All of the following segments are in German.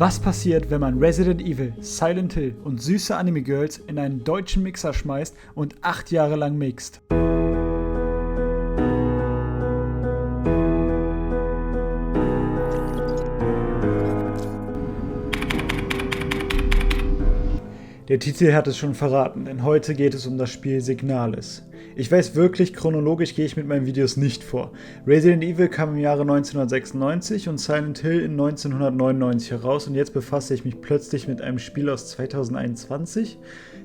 Was passiert, wenn man Resident Evil, Silent Hill und süße Anime Girls in einen deutschen Mixer schmeißt und 8 Jahre lang mixt? Der Titel hat es schon verraten, denn heute geht es um das Spiel Signalis. Ich weiß wirklich, chronologisch gehe ich mit meinen Videos nicht vor. Resident Evil kam im Jahre 1996 und Silent Hill in 1999 heraus und jetzt befasse ich mich plötzlich mit einem Spiel aus 2021.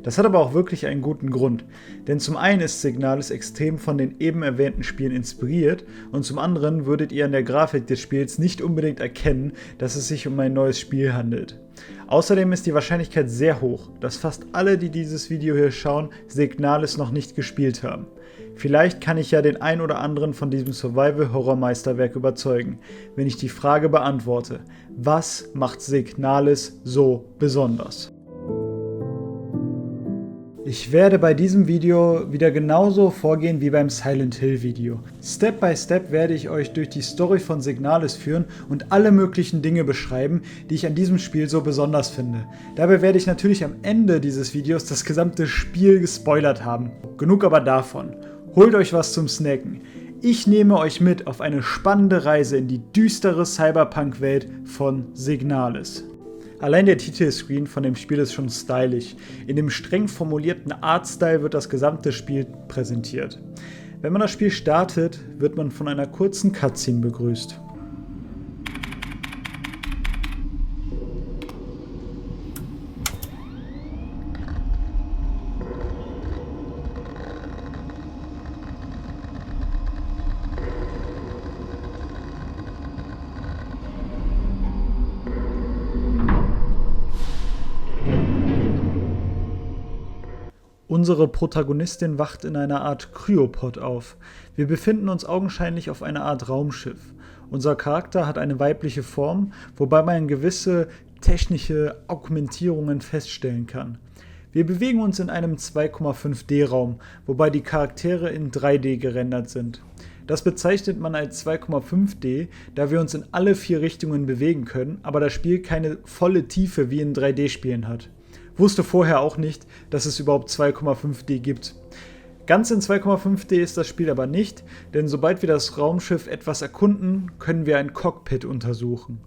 Das hat aber auch wirklich einen guten Grund, denn zum einen ist Signalis extrem von den eben erwähnten Spielen inspiriert und zum anderen würdet ihr an der Grafik des Spiels nicht unbedingt erkennen, dass es sich um ein neues Spiel handelt. Außerdem ist die Wahrscheinlichkeit sehr hoch, dass fast alle, die dieses Video hier schauen, Signalis noch nicht gespielt haben. Vielleicht kann ich ja den ein oder anderen von diesem Survival-Horror-Meisterwerk überzeugen, wenn ich die Frage beantworte: Was macht Signalis so besonders? Ich werde bei diesem Video wieder genauso vorgehen wie beim Silent Hill Video. Step by Step werde ich euch durch die Story von Signalis führen und alle möglichen Dinge beschreiben, die ich an diesem Spiel so besonders finde. Dabei werde ich natürlich am Ende dieses Videos das gesamte Spiel gespoilert haben. Genug aber davon. Holt euch was zum Snacken. Ich nehme euch mit auf eine spannende Reise in die düstere Cyberpunk-Welt von Signalis. Allein der Titelscreen von dem Spiel ist schon stylisch. In dem streng formulierten Artstyle wird das gesamte Spiel präsentiert. Wenn man das Spiel startet, wird man von einer kurzen Cutscene begrüßt. Unsere Protagonistin wacht in einer Art Kryopod auf. Wir befinden uns augenscheinlich auf einer Art Raumschiff. Unser Charakter hat eine weibliche Form, wobei man gewisse technische Augmentierungen feststellen kann. Wir bewegen uns in einem 2,5D-Raum, wobei die Charaktere in 3D gerendert sind. Das bezeichnet man als 2,5D, da wir uns in alle 4 Richtungen bewegen können, aber das Spiel keine volle Tiefe wie in 3D-Spielen hat. Wusste vorher auch nicht, dass es überhaupt 2,5D gibt. Ganz in 2,5D ist das Spiel aber nicht, denn sobald wir das Raumschiff etwas erkunden, können wir ein Cockpit untersuchen.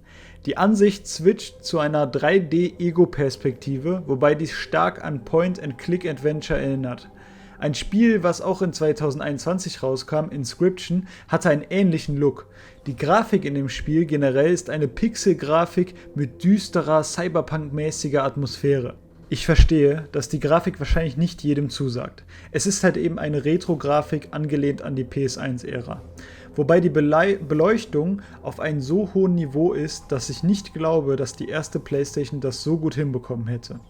Die Ansicht switcht zu einer 3D-Ego-Perspektive, wobei dies stark an Point-and-Click-Adventure erinnert. Ein Spiel, was auch in 2021 rauskam, Inscryption, hatte einen ähnlichen Look. Die Grafik in dem Spiel generell ist eine Pixel-Grafik mit düsterer, Cyberpunk-mäßiger Atmosphäre. Ich verstehe, dass die Grafik wahrscheinlich nicht jedem zusagt. Es ist halt eben eine Retro-Grafik angelehnt an die PS1-Ära. Wobei die Beleuchtung auf einem so hohen Niveau ist, dass ich nicht glaube, dass die erste PlayStation das so gut hinbekommen hätte.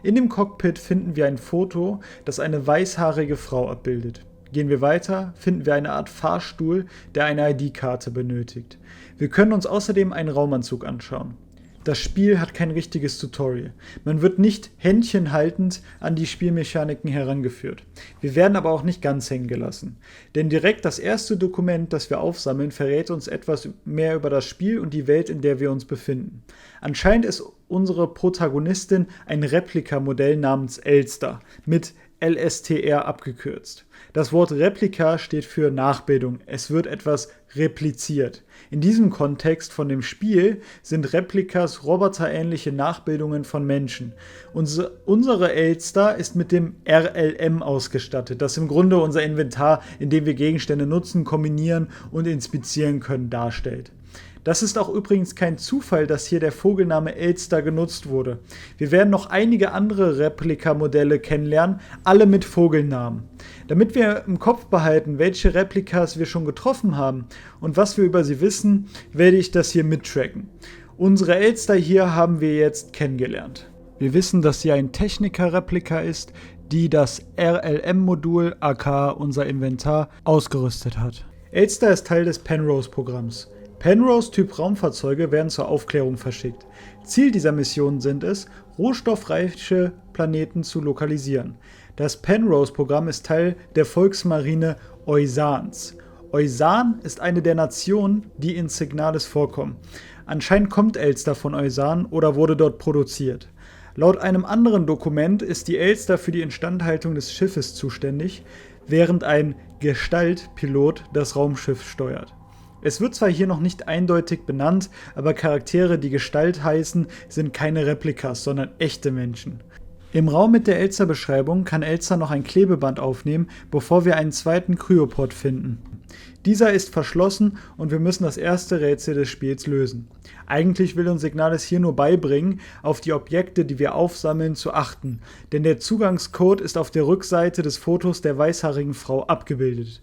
In dem Cockpit finden wir ein Foto, das eine weißhaarige Frau abbildet. Gehen wir weiter, finden wir eine Art Fahrstuhl, der eine ID-Karte benötigt. Wir können uns außerdem einen Raumanzug anschauen. Das Spiel hat kein richtiges Tutorial. Man wird nicht händchenhaltend an die Spielmechaniken herangeführt. Wir werden aber auch nicht ganz hängen gelassen. Denn direkt das erste Dokument, das wir aufsammeln, verrät uns etwas mehr über das Spiel und die Welt, in der wir uns befinden. Anscheinend ist unsere Protagonistin ein Replikamodell namens Elster, mit LSTR abgekürzt. Das Wort Replika steht für Nachbildung. Es wird etwas repliziert. In diesem Kontext von dem Spiel sind Replikas roboterähnliche Nachbildungen von Menschen. Unsere Elster ist mit dem RLM ausgestattet, das im Grunde unser Inventar, in dem wir Gegenstände nutzen, kombinieren und inspizieren können, darstellt. Das ist auch übrigens kein Zufall, dass hier der Vogelname Elster genutzt wurde. Wir werden noch einige andere Replikamodelle kennenlernen, alle mit Vogelnamen. Damit wir im Kopf behalten, welche Replikas wir schon getroffen haben und was wir über sie wissen, werde ich das hier mittracken. Unsere Elster hier haben wir jetzt kennengelernt. Wir wissen, dass sie ein Techniker-Replika ist, die das RLM-Modul, aka unser Inventar, ausgerüstet hat. Elster ist Teil des Penrose-Programms. Penrose-Typ Raumfahrzeuge werden zur Aufklärung verschickt. Ziel dieser Mission sind es, rohstoffreiche Planeten zu lokalisieren. Das Penrose-Programm ist Teil der Volksmarine Oisans. Oisan ist eine der Nationen, die in Signalis vorkommen. Anscheinend kommt Elster von Eusan oder wurde dort produziert. Laut einem anderen Dokument ist die Elster für die Instandhaltung des Schiffes zuständig, während ein Gestaltpilot das Raumschiff steuert. Es wird zwar hier noch nicht eindeutig benannt, aber Charaktere, die Gestalt heißen, sind keine Replikas, sondern echte Menschen. Im Raum mit der Elster-Beschreibung kann Elster noch ein Klebeband aufnehmen, bevor wir einen zweiten Cryopod finden. Dieser ist verschlossen und wir müssen das erste Rätsel des Spiels lösen. Eigentlich will uns Signalis hier nur beibringen, auf die Objekte, die wir aufsammeln, zu achten, denn der Zugangscode ist auf der Rückseite des Fotos der weißhaarigen Frau abgebildet.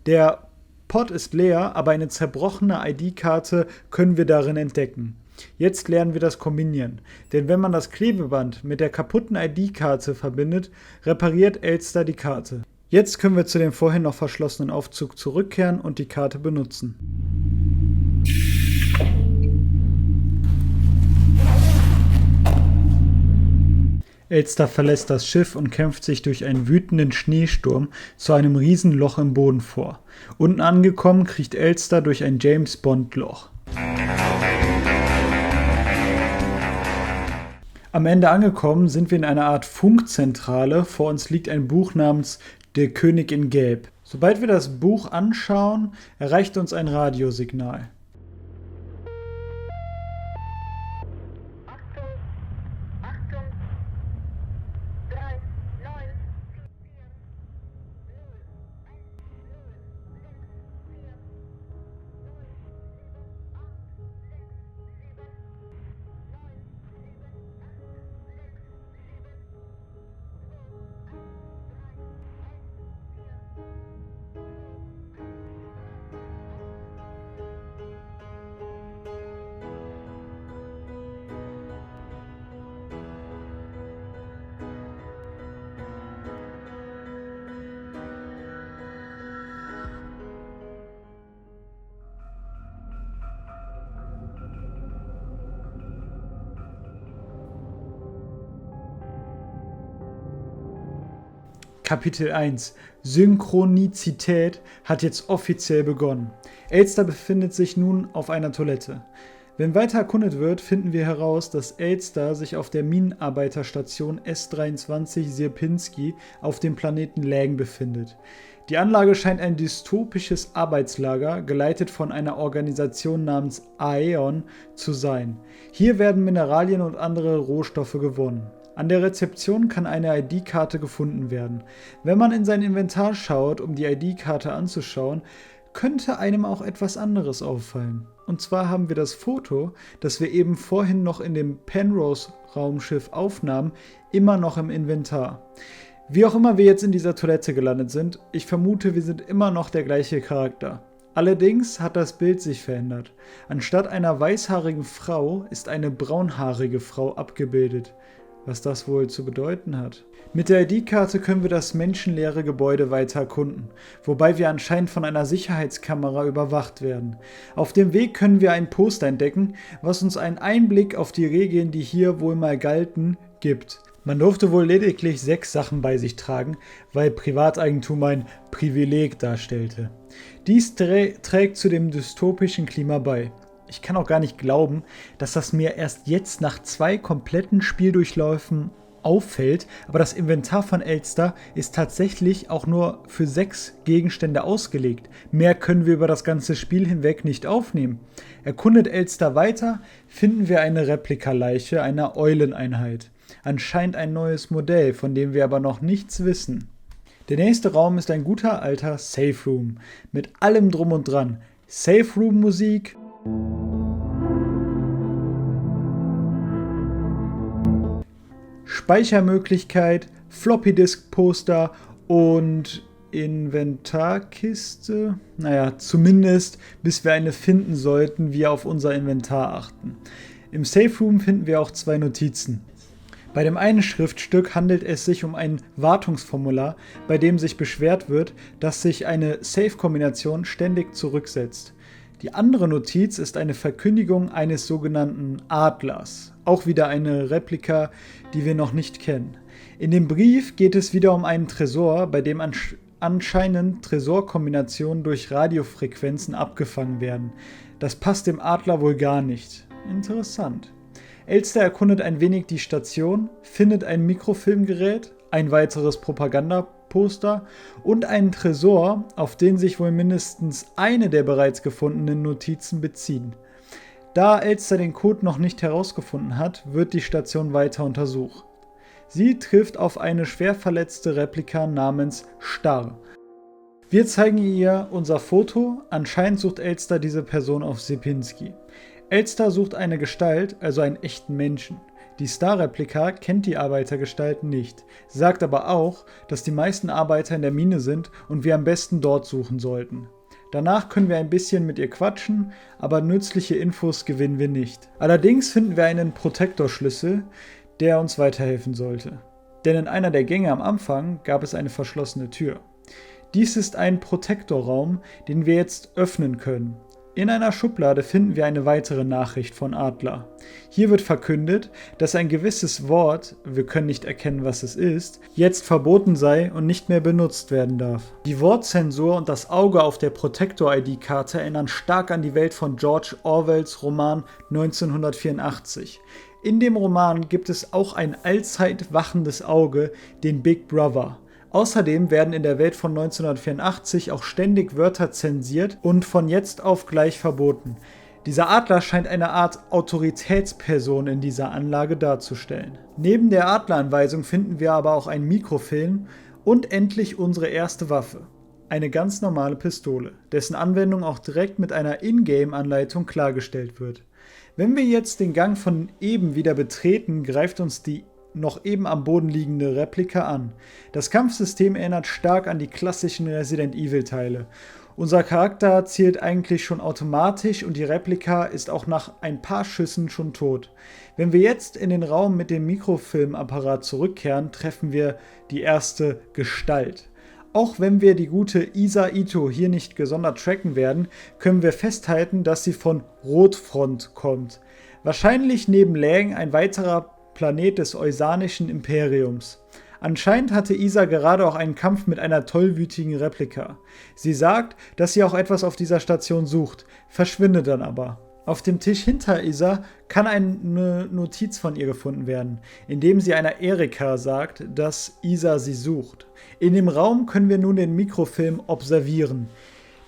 Der Pod ist leer, aber eine zerbrochene ID-Karte können wir darin entdecken. Jetzt lernen wir das Kombinieren, denn wenn man das Klebeband mit der kaputten ID-Karte verbindet, repariert Elster die Karte. Jetzt können wir zu dem vorhin noch verschlossenen Aufzug zurückkehren und die Karte benutzen. Elster verlässt das Schiff und kämpft sich durch einen wütenden Schneesturm zu einem Riesenloch im Boden vor. Unten angekommen kriecht Elster durch ein James-Bond-Loch. Am Ende angekommen sind wir in einer Art Funkzentrale. Vor uns liegt ein Buch namens Der König in Gelb. Sobald wir das Buch anschauen, erreicht uns ein Radiosignal. Kapitel 1 Synchronizität hat jetzt offiziell begonnen. Elster befindet sich nun auf einer Toilette. Wenn weiter erkundet wird, finden wir heraus, dass Elster sich auf der Minenarbeiterstation S23 Sierpinski auf dem Planeten Lägen befindet. Die Anlage scheint ein dystopisches Arbeitslager, geleitet von einer Organisation namens Aeon, zu sein. Hier werden Mineralien und andere Rohstoffe gewonnen. An der Rezeption kann eine ID-Karte gefunden werden. Wenn man in sein Inventar schaut, um die ID-Karte anzuschauen, könnte einem auch etwas anderes auffallen. Und zwar haben wir das Foto, das wir eben vorhin noch in dem Penrose-Raumschiff aufnahmen, immer noch im Inventar. Wie auch immer wir jetzt in dieser Toilette gelandet sind, ich vermute, wir sind immer noch der gleiche Charakter. Allerdings hat das Bild sich verändert. Anstatt einer weißhaarigen Frau ist eine braunhaarige Frau abgebildet. Was das wohl zu bedeuten hat. Mit der ID-Karte können wir das menschenleere Gebäude weiter erkunden, wobei wir anscheinend von einer Sicherheitskamera überwacht werden. Auf dem Weg können wir ein Poster entdecken, was uns einen Einblick auf die Regeln, die hier wohl mal galten, gibt. Man durfte wohl lediglich 6 Sachen bei sich tragen, weil Privateigentum ein Privileg darstellte. Dies trägt zu dem dystopischen Klima bei. Ich kann auch gar nicht glauben, dass das mir erst jetzt nach 2 kompletten Spieldurchläufen auffällt, aber das Inventar von Elster ist tatsächlich auch nur für 6 Gegenstände ausgelegt. Mehr können wir über das ganze Spiel hinweg nicht aufnehmen. Erkundet Elster weiter, finden wir eine Replikaleiche einer Euleneinheit. Anscheinend ein neues Modell, von dem wir aber noch nichts wissen. Der nächste Raum ist ein guter alter Safe Room, mit allem drum und dran. Safe Room Musik, Speichermöglichkeit, Floppy-Disk-Poster und Inventarkiste. Naja, zumindest bis wir eine finden sollten, wir auf unser Inventar achten. Im Safe Room finden wir auch 2 Notizen. Bei dem einen Schriftstück handelt es sich um ein Wartungsformular, bei dem sich beschwert wird, dass sich eine Safe-Kombination ständig zurücksetzt. Die andere Notiz ist eine Verkündigung eines sogenannten Adlers, auch wieder eine Replika, die wir noch nicht kennen. In dem Brief geht es wieder um einen Tresor, bei dem anscheinend Tresorkombinationen durch Radiofrequenzen abgefangen werden. Das passt dem Adler wohl gar nicht. Interessant. Elster erkundet ein wenig die Station, findet ein Mikrofilmgerät, ein weiteres Propagandaposter und einen Tresor, auf den sich wohl mindestens eine der bereits gefundenen Notizen beziehen. Da Elster den Code noch nicht herausgefunden hat, wird die Station weiter untersucht. Sie trifft auf eine schwer verletzte Replika namens Starr. Wir zeigen ihr unser Foto, anscheinend sucht Elster diese Person auf Sierpinski. Elster sucht eine Gestalt, also einen echten Menschen. Die Star-Replika kennt die Arbeitergestalt nicht, sagt aber auch, dass die meisten Arbeiter in der Mine sind und wir am besten dort suchen sollten. Danach können wir ein bisschen mit ihr quatschen, aber nützliche Infos gewinnen wir nicht. Allerdings finden wir einen Protektorschlüssel, der uns weiterhelfen sollte. Denn in einer der Gänge am Anfang gab es eine verschlossene Tür. Dies ist ein Protektorraum, den wir jetzt öffnen können. In einer Schublade finden wir eine weitere Nachricht von Adler. Hier wird verkündet, dass ein gewisses Wort, wir können nicht erkennen, was es ist, jetzt verboten sei und nicht mehr benutzt werden darf. Die Wortzensur und das Auge auf der Protector-ID-Karte erinnern stark an die Welt von George Orwells Roman 1984. In dem Roman gibt es auch ein allzeit wachendes Auge, den Big Brother. Außerdem werden in der Welt von 1984 auch ständig Wörter zensiert und von jetzt auf gleich verboten. Dieser Adler scheint eine Art Autoritätsperson in dieser Anlage darzustellen. Neben der Adleranweisung finden wir aber auch einen Mikrofilm und endlich unsere erste Waffe. Eine ganz normale Pistole, dessen Anwendung auch direkt mit einer Ingame-Anleitung klargestellt wird. Wenn wir jetzt den Gang von eben wieder betreten, greift uns die noch eben am Boden liegende Replika an. Das Kampfsystem erinnert stark an die klassischen Resident Evil Teile. Unser Charakter zielt eigentlich schon automatisch und die Replika ist auch nach ein paar Schüssen schon tot. Wenn wir jetzt in den Raum mit dem Mikrofilmapparat zurückkehren, treffen wir die erste Gestalt. Auch wenn wir die gute Isa Ito hier nicht gesondert tracken werden, können wir festhalten, dass sie von Rotfront kommt. Wahrscheinlich neben Lang ein weiterer Planet des Eusanischen Imperiums. Anscheinend hatte Isa gerade auch einen Kampf mit einer tollwütigen Replika. Sie sagt, dass sie auch etwas auf dieser Station sucht, verschwindet dann aber. Auf dem Tisch hinter Isa kann eine Notiz von ihr gefunden werden, indem sie einer Erika sagt, dass Isa sie sucht. In dem Raum können wir nun den Mikrofilm observieren.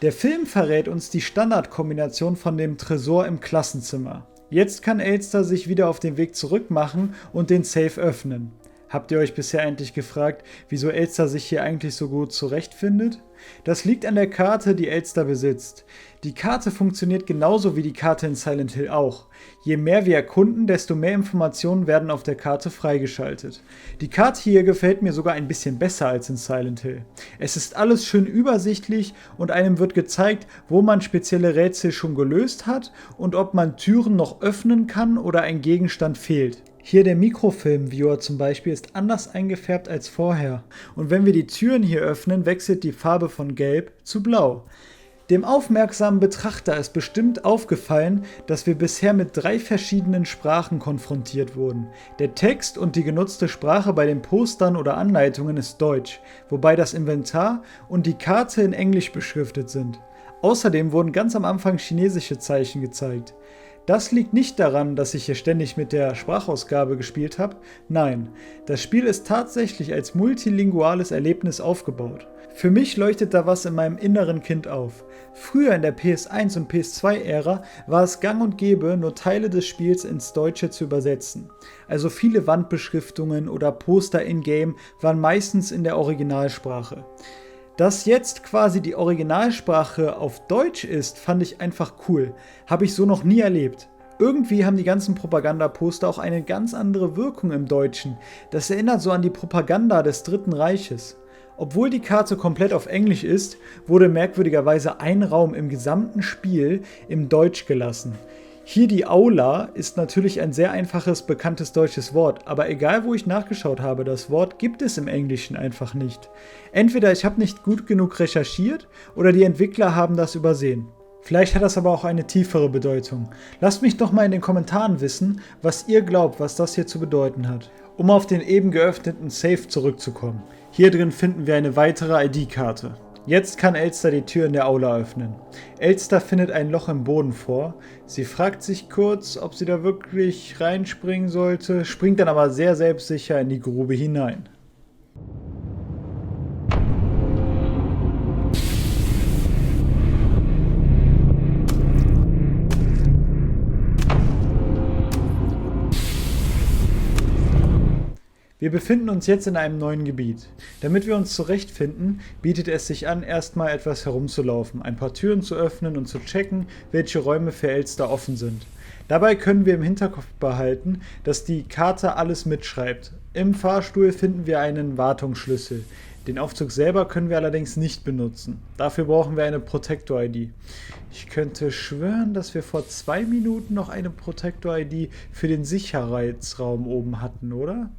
Der Film verrät uns die Standardkombination von dem Tresor im Klassenzimmer. Jetzt kann Elster sich wieder auf den Weg zurück machen und den Safe öffnen. Habt ihr euch bisher endlich gefragt, wieso Elster sich hier eigentlich so gut zurechtfindet? Das liegt an der Karte, die Elster besitzt. Die Karte funktioniert genauso wie die Karte in Silent Hill auch. Je mehr wir erkunden, desto mehr Informationen werden auf der Karte freigeschaltet. Die Karte hier gefällt mir sogar ein bisschen besser als in Silent Hill. Es ist alles schön übersichtlich und einem wird gezeigt, wo man spezielle Rätsel schon gelöst hat und ob man Türen noch öffnen kann oder ein Gegenstand fehlt. Hier der Mikrofilm-Viewer zum Beispiel ist anders eingefärbt als vorher. Und wenn wir die Türen hier öffnen, wechselt die Farbe von Gelb zu Blau. Dem aufmerksamen Betrachter ist bestimmt aufgefallen, dass wir bisher mit 3 verschiedenen Sprachen konfrontiert wurden. Der Text und die genutzte Sprache bei den Postern oder Anleitungen ist Deutsch, wobei das Inventar und die Karte in Englisch beschriftet sind. Außerdem wurden ganz am Anfang chinesische Zeichen gezeigt. Das liegt nicht daran, dass ich hier ständig mit der Sprachausgabe gespielt habe. Nein, das Spiel ist tatsächlich als multilinguales Erlebnis aufgebaut. Für mich leuchtet da was in meinem inneren Kind auf. Früher in der PS1 und PS2-Ära war es gang und gäbe, nur Teile des Spiels ins Deutsche zu übersetzen. Also viele Wandbeschriftungen oder Poster in-game waren meistens in der Originalsprache. Dass jetzt quasi die Originalsprache auf Deutsch ist, fand ich einfach cool. Habe ich so noch nie erlebt. Irgendwie haben die ganzen Propagandaposter auch eine ganz andere Wirkung im Deutschen. Das erinnert so an die Propaganda des Dritten Reiches. Obwohl die Karte komplett auf Englisch ist, wurde merkwürdigerweise ein Raum im gesamten Spiel im Deutsch gelassen. Hier die Aula ist natürlich ein sehr einfaches, bekanntes deutsches Wort, aber egal wo ich nachgeschaut habe, das Wort gibt es im Englischen einfach nicht. Entweder ich habe nicht gut genug recherchiert oder die Entwickler haben das übersehen. Vielleicht hat das aber auch eine tiefere Bedeutung. Lasst mich doch mal in den Kommentaren wissen, was ihr glaubt, was das hier zu bedeuten hat. Um auf den eben geöffneten Safe zurückzukommen. Hier drin finden wir eine weitere ID-Karte. Jetzt kann Elster die Tür in der Aula öffnen. Elster findet ein Loch im Boden vor. Sie fragt sich kurz, ob sie da wirklich reinspringen sollte, springt dann aber sehr selbstsicher in die Grube hinein. Wir befinden uns jetzt in einem neuen Gebiet. Damit wir uns zurechtfinden, bietet es sich an, erstmal etwas herumzulaufen, ein paar Türen zu öffnen und zu checken, welche Räume für Elster offen sind. Dabei können wir im Hinterkopf behalten, dass die Karte alles mitschreibt. Im Fahrstuhl finden wir einen Wartungsschlüssel. Den Aufzug selber können wir allerdings nicht benutzen. Dafür brauchen wir eine Protector-ID. Ich könnte schwören, dass wir vor 2 Minuten noch eine Protector-ID für den Sicherheitsraum oben hatten, oder?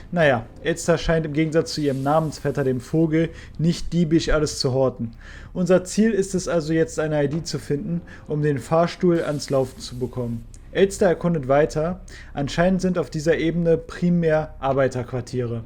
Naja, Elster scheint im Gegensatz zu ihrem Namensvetter, dem Vogel, nicht diebisch alles zu horten. Unser Ziel ist es also jetzt, eine ID zu finden, um den Fahrstuhl ans Laufen zu bekommen. Elster erkundet weiter. Anscheinend sind auf dieser Ebene primär Arbeiterquartiere.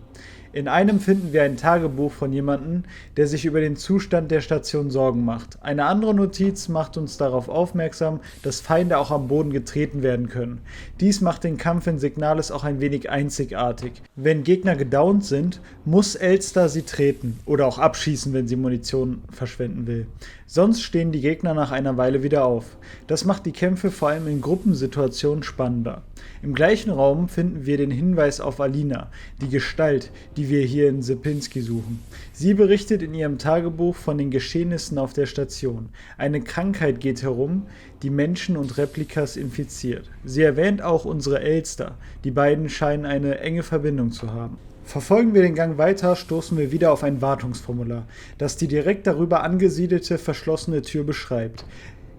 In einem finden wir ein Tagebuch von jemandem, der sich über den Zustand der Station Sorgen macht. Eine andere Notiz macht uns darauf aufmerksam, dass Feinde auch am Boden getreten werden können. Dies macht den Kampf in Signalis auch ein wenig einzigartig. Wenn Gegner gedownt sind, muss Elster sie treten oder auch abschießen, wenn sie Munition verschwenden will. Sonst stehen die Gegner nach einer Weile wieder auf. Das macht die Kämpfe vor allem in Gruppensituationen spannender. Im gleichen Raum finden wir den Hinweis auf Alina, die Gestalt, die wir hier in Sierpinski suchen. Sie berichtet in ihrem Tagebuch von den Geschehnissen auf der Station. Eine Krankheit geht herum, die Menschen und Replikas infiziert. Sie erwähnt auch unsere Elster. Die beiden scheinen eine enge Verbindung zu haben. Verfolgen wir den Gang weiter, stoßen wir wieder auf ein Wartungsformular, das die direkt darüber angesiedelte verschlossene Tür beschreibt.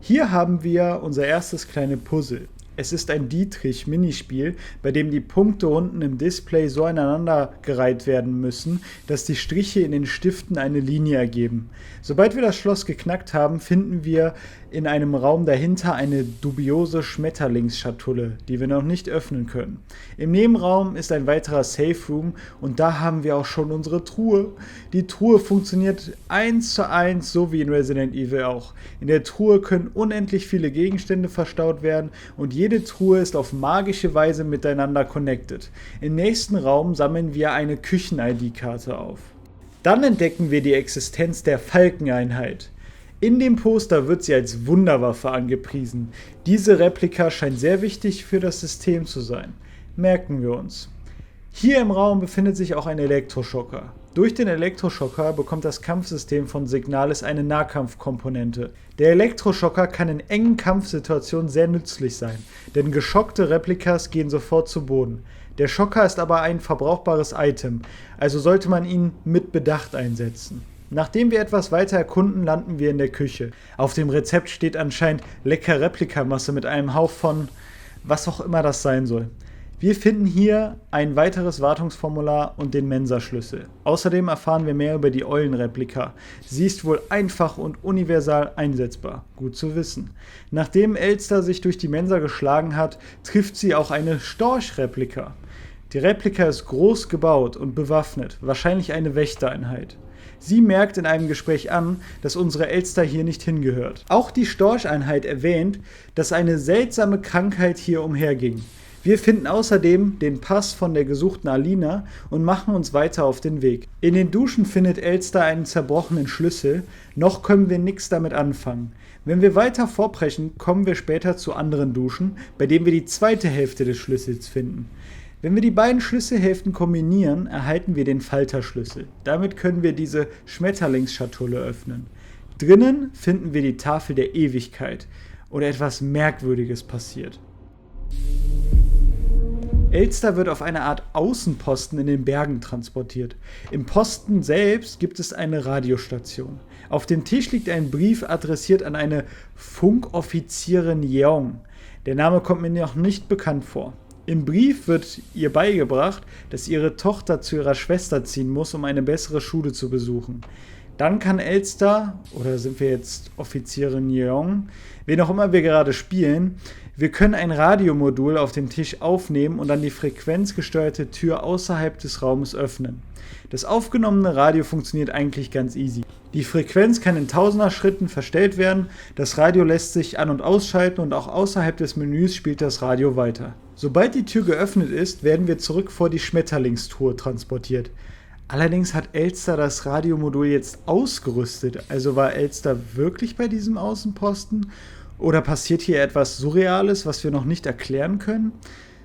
Hier haben wir unser erstes kleines Puzzle. Es ist ein Dietrich-Minispiel, bei dem die Punkte unten im Display so aneinandergereiht werden müssen, dass die Striche in den Stiften eine Linie ergeben. Sobald wir das Schloss geknackt haben, finden wir in einem Raum dahinter eine dubiose Schmetterlingsschatulle, die wir noch nicht öffnen können. Im Nebenraum ist ein weiterer Safe Room und da haben wir auch schon unsere Truhe. Die Truhe funktioniert 1:1, so wie in Resident Evil auch. In der Truhe können unendlich viele Gegenstände verstaut werden und jede Truhe ist auf magische Weise miteinander connected. Im nächsten Raum sammeln wir eine Küchen-ID-Karte auf. Dann entdecken wir die Existenz der Falkeneinheit. In dem Poster wird sie als Wunderwaffe angepriesen. Diese Replika scheint sehr wichtig für das System zu sein. Merken wir uns. Hier im Raum befindet sich auch ein Elektroschocker. Durch den Elektroschocker bekommt das Kampfsystem von Signalis eine Nahkampfkomponente. Der Elektroschocker kann in engen Kampfsituationen sehr nützlich sein, denn geschockte Replikas gehen sofort zu Boden. Der Schocker ist aber ein verbrauchbares Item, also sollte man ihn mit Bedacht einsetzen. Nachdem wir etwas weiter erkunden, landen wir in der Küche. Auf dem Rezept steht anscheinend lecker Replikamasse mit einem Hauch von was auch immer das sein soll. Wir finden hier ein weiteres Wartungsformular und den Mensaschlüssel. Außerdem erfahren wir mehr über die Eulenreplika. Sie ist wohl einfach und universal einsetzbar. Gut zu wissen. Nachdem Elster sich durch die Mensa geschlagen hat, trifft sie auch eine Storchreplika. Die Replika ist groß gebaut und bewaffnet, wahrscheinlich eine Wächtereinheit. Sie merkt in einem Gespräch an, dass unsere Elster hier nicht hingehört. Auch die Storcheinheit erwähnt, dass eine seltsame Krankheit hier umherging. Wir finden außerdem den Pass von der gesuchten Alina und machen uns weiter auf den Weg. In den Duschen findet Elster einen zerbrochenen Schlüssel, noch können wir nichts damit anfangen. Wenn wir weiter vorbrechen, kommen wir später zu anderen Duschen, bei denen wir die zweite Hälfte des Schlüssels finden. Wenn wir die beiden Schlüsselhälften kombinieren, erhalten wir den Falterschlüssel. Damit können wir diese Schmetterlingsschatulle öffnen. Drinnen finden wir die Tafel der Ewigkeit und etwas Merkwürdiges passiert. Elster wird auf eine Art Außenposten in den Bergen transportiert. Im Posten selbst gibt es eine Radiostation. Auf dem Tisch liegt ein Brief adressiert an eine Funkoffizierin Yeong. Der Name kommt mir noch nicht bekannt vor. Im Brief wird ihr beigebracht, dass ihre Tochter zu ihrer Schwester ziehen muss, um eine bessere Schule zu besuchen. Dann kann Elster, oder sind wir jetzt Offizierin Yeong, wen auch immer wir gerade spielen, Wir können ein Radiomodul auf dem Tisch aufnehmen und dann die frequenzgesteuerte Tür außerhalb des Raumes öffnen. Das aufgenommene Radio funktioniert eigentlich ganz easy. Die Frequenz kann in tausender Schritten verstellt werden, das Radio lässt sich an- und ausschalten und auch außerhalb des Menüs spielt das Radio weiter. Sobald die Tür geöffnet ist, werden wir zurück vor die Schmetterlingstruhe transportiert. Allerdings hat Elster das Radiomodul jetzt ausgerüstet, also war Elster wirklich bei diesem Außenposten? Oder passiert hier etwas Surreales, was wir noch nicht erklären können?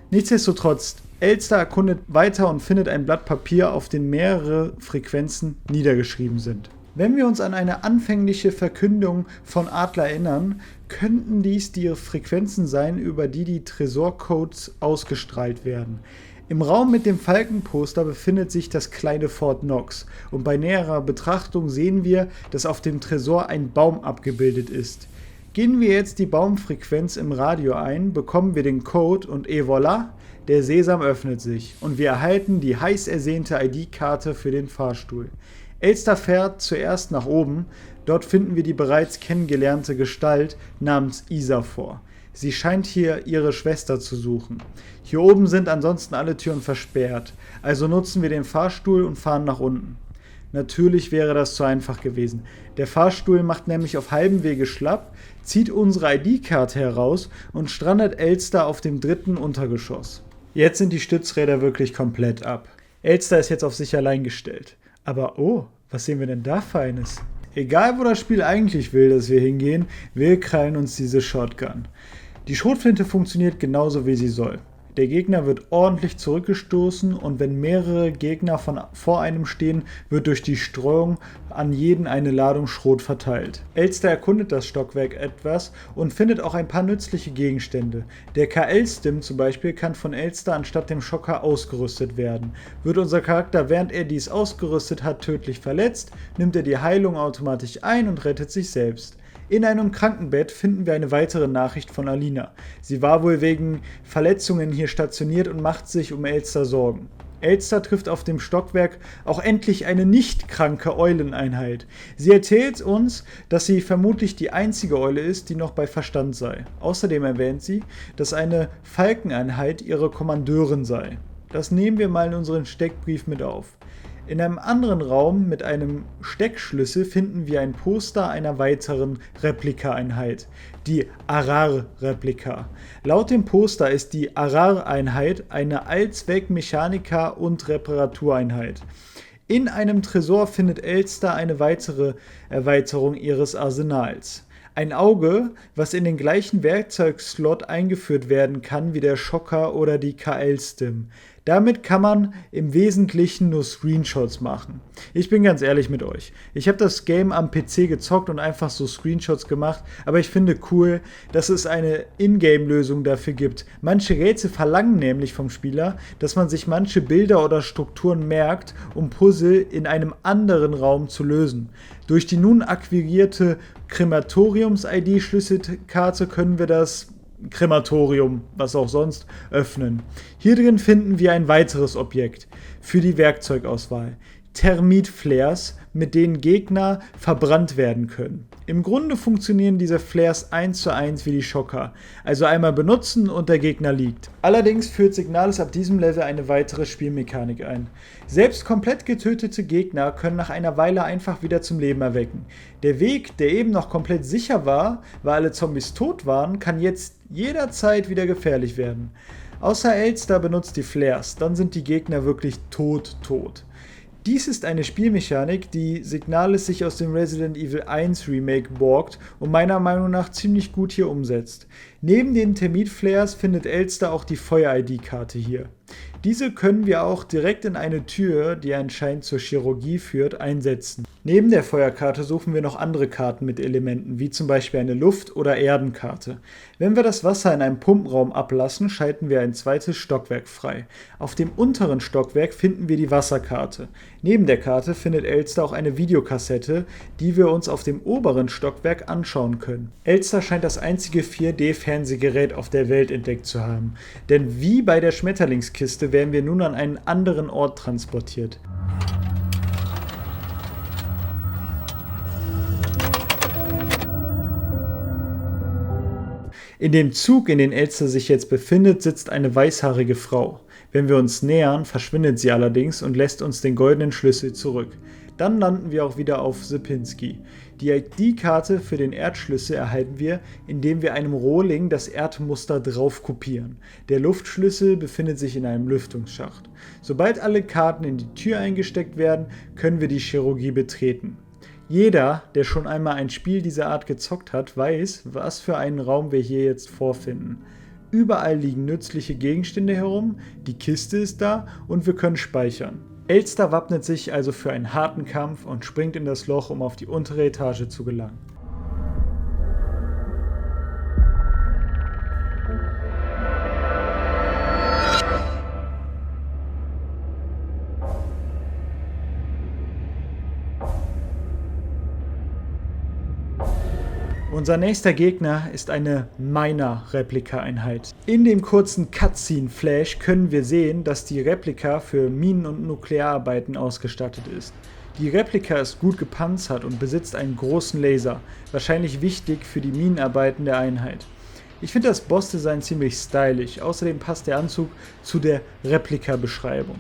Nichtsdestotrotz, Elster erkundet weiter und findet ein Blatt Papier, auf dem mehrere Frequenzen niedergeschrieben sind. Wenn wir uns an eine anfängliche Verkündung von Adler erinnern, könnten dies die Frequenzen sein, über die die Tresorcodes ausgestrahlt werden. Im Raum mit dem Falkenposter befindet sich das kleine Fort Knox und bei näherer Betrachtung sehen wir, dass auf dem Tresor ein Baum abgebildet ist. Gehen wir jetzt die Baumfrequenz im Radio ein, bekommen wir den Code und et voilà, der Sesam öffnet sich und wir erhalten die heiß ersehnte ID-Karte für den Fahrstuhl. Elster fährt zuerst nach oben, dort finden wir die bereits kennengelernte Gestalt namens Isa vor. Sie scheint hier ihre Schwester zu suchen. Hier oben sind ansonsten alle Türen versperrt, also nutzen wir den Fahrstuhl und fahren nach unten. Natürlich wäre das zu einfach gewesen. Der Fahrstuhl macht nämlich auf halbem Wege schlapp, zieht unsere ID-Karte heraus und strandet Elster auf dem 3. Untergeschoss. Jetzt sind die Stützräder wirklich komplett ab. Elster ist jetzt auf sich allein gestellt. Aber oh, was sehen wir denn da Feines? Egal wo das Spiel eigentlich will, dass wir hingehen, wir krallen uns diese Shotgun. Die Schrotflinte funktioniert genauso wie sie soll. Der Gegner wird ordentlich zurückgestoßen und wenn mehrere Gegner vor einem stehen, wird durch die Streuung an jeden eine Ladung Schrot verteilt. Elster erkundet das Stockwerk etwas und findet auch ein paar nützliche Gegenstände. Der KL-Stim zum Beispiel kann von Elster anstatt dem Schocker ausgerüstet werden. Wird unser Charakter, während er dies ausgerüstet hat, tödlich verletzt, nimmt er die Heilung automatisch ein und rettet sich selbst. In einem Krankenbett finden wir eine weitere Nachricht von Alina. Sie war wohl wegen Verletzungen hier stationiert und macht sich um Elster Sorgen. Elster trifft auf dem Stockwerk auch endlich eine nicht kranke Euleneinheit. Sie erzählt uns, dass sie vermutlich die einzige Eule ist, die noch bei Verstand sei. Außerdem erwähnt sie, dass eine Falkeneinheit ihre Kommandeurin sei. Das nehmen wir mal in unseren Steckbrief mit auf. In einem anderen Raum mit einem Steckschlüssel finden wir ein Poster einer weiteren Replika-Einheit, die Arar-Replika. Laut dem Poster ist die Arar-Einheit eine Allzweck-Mechanika- und Reparatureinheit. In einem Tresor findet Elster eine weitere Erweiterung ihres Arsenals. Ein Auge, was in den gleichen Werkzeugslot eingeführt werden kann wie der Schocker oder die KL-Stim. Damit kann man im Wesentlichen nur Screenshots machen. Ich bin ganz ehrlich mit euch. Ich habe das Game am PC gezockt und einfach so Screenshots gemacht, aber ich finde cool, dass es eine Ingame-Lösung dafür gibt. Manche Rätsel verlangen nämlich vom Spieler, dass man sich manche Bilder oder Strukturen merkt, um Puzzle in einem anderen Raum zu lösen. Durch die nun akquirierte Krematoriums-ID-Schlüsselkarte können wir das Krematorium, was auch sonst, öffnen. Hier drin finden wir ein weiteres Objekt für die Werkzeugauswahl. Termitflares, mit denen Gegner verbrannt werden können. Im Grunde funktionieren diese Flares 1:1 wie die Schocker, also einmal benutzen und der Gegner liegt. Allerdings führt Signalis ab diesem Level eine weitere Spielmechanik ein. Selbst komplett getötete Gegner können nach einer Weile einfach wieder zum Leben erwecken. Der Weg, der eben noch komplett sicher war, weil alle Zombies tot waren, kann jetzt jederzeit wieder gefährlich werden. Außer Elster benutzt die Flares, dann sind die Gegner wirklich tot. Dies ist eine Spielmechanik, die Signalis sich aus dem Resident Evil 1 Remake borgt und meiner Meinung nach ziemlich gut hier umsetzt. Neben den Termitflares findet Elster auch die Feuer-ID-Karte hier. Diese können wir auch direkt in eine Tür, die anscheinend zur Chirurgie führt, einsetzen. Neben der Feuerkarte suchen wir noch andere Karten mit Elementen, wie zum Beispiel eine Luft- oder Erdenkarte. Wenn wir das Wasser in einem Pumpenraum ablassen, schalten wir ein zweites Stockwerk frei. Auf dem unteren Stockwerk finden wir die Wasserkarte. Neben der Karte findet Elster auch eine Videokassette, die wir uns auf dem oberen Stockwerk anschauen können. Elster scheint das einzige 4D-Fernsehgerät auf der Welt entdeckt zu haben, denn wie bei der Schmetterlingskiste werden wir nun an einen anderen Ort transportiert. In dem Zug, in den Elster sich jetzt befindet, sitzt eine weißhaarige Frau. Wenn wir uns nähern, verschwindet sie allerdings und lässt uns den goldenen Schlüssel zurück. Dann landen wir auch wieder auf Sierpinski. Die ID-Karte für den Erdschlüssel erhalten wir, indem wir einem Rohling das Erdmuster drauf kopieren. Der Luftschlüssel befindet sich in einem Lüftungsschacht. Sobald alle Karten in die Tür eingesteckt werden, können wir die Chirurgie betreten. Jeder, der schon einmal ein Spiel dieser Art gezockt hat, weiß, was für einen Raum wir hier jetzt vorfinden. Überall liegen nützliche Gegenstände herum, die Kiste ist da und wir können speichern. Elster wappnet sich also für einen harten Kampf und springt in das Loch, um auf die untere Etage zu gelangen. Unser nächster Gegner ist eine Miner-Replika-Einheit. In dem kurzen Cutscene-Flash können wir sehen, dass die Replika für Minen- und Nukleararbeiten ausgestattet ist. Die Replika ist gut gepanzert und besitzt einen großen Laser, wahrscheinlich wichtig für die Minenarbeiten der Einheit. Ich finde das Bossdesign ziemlich stylisch, außerdem passt der Anzug zu der Replika-Beschreibung.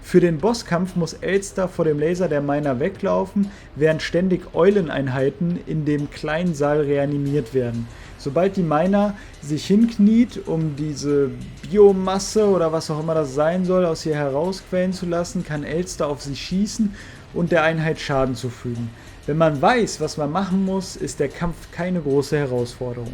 Für den Bosskampf muss Elster vor dem Laser der Miner weglaufen, während ständig Euleneinheiten in dem kleinen Saal reanimiert werden. Sobald die Miner sich hinkniet, um diese Biomasse oder was auch immer das sein soll, aus ihr herausquellen zu lassen, kann Elster auf sie schießen und der Einheit Schaden zufügen. Wenn man weiß, was man machen muss, ist der Kampf keine große Herausforderung.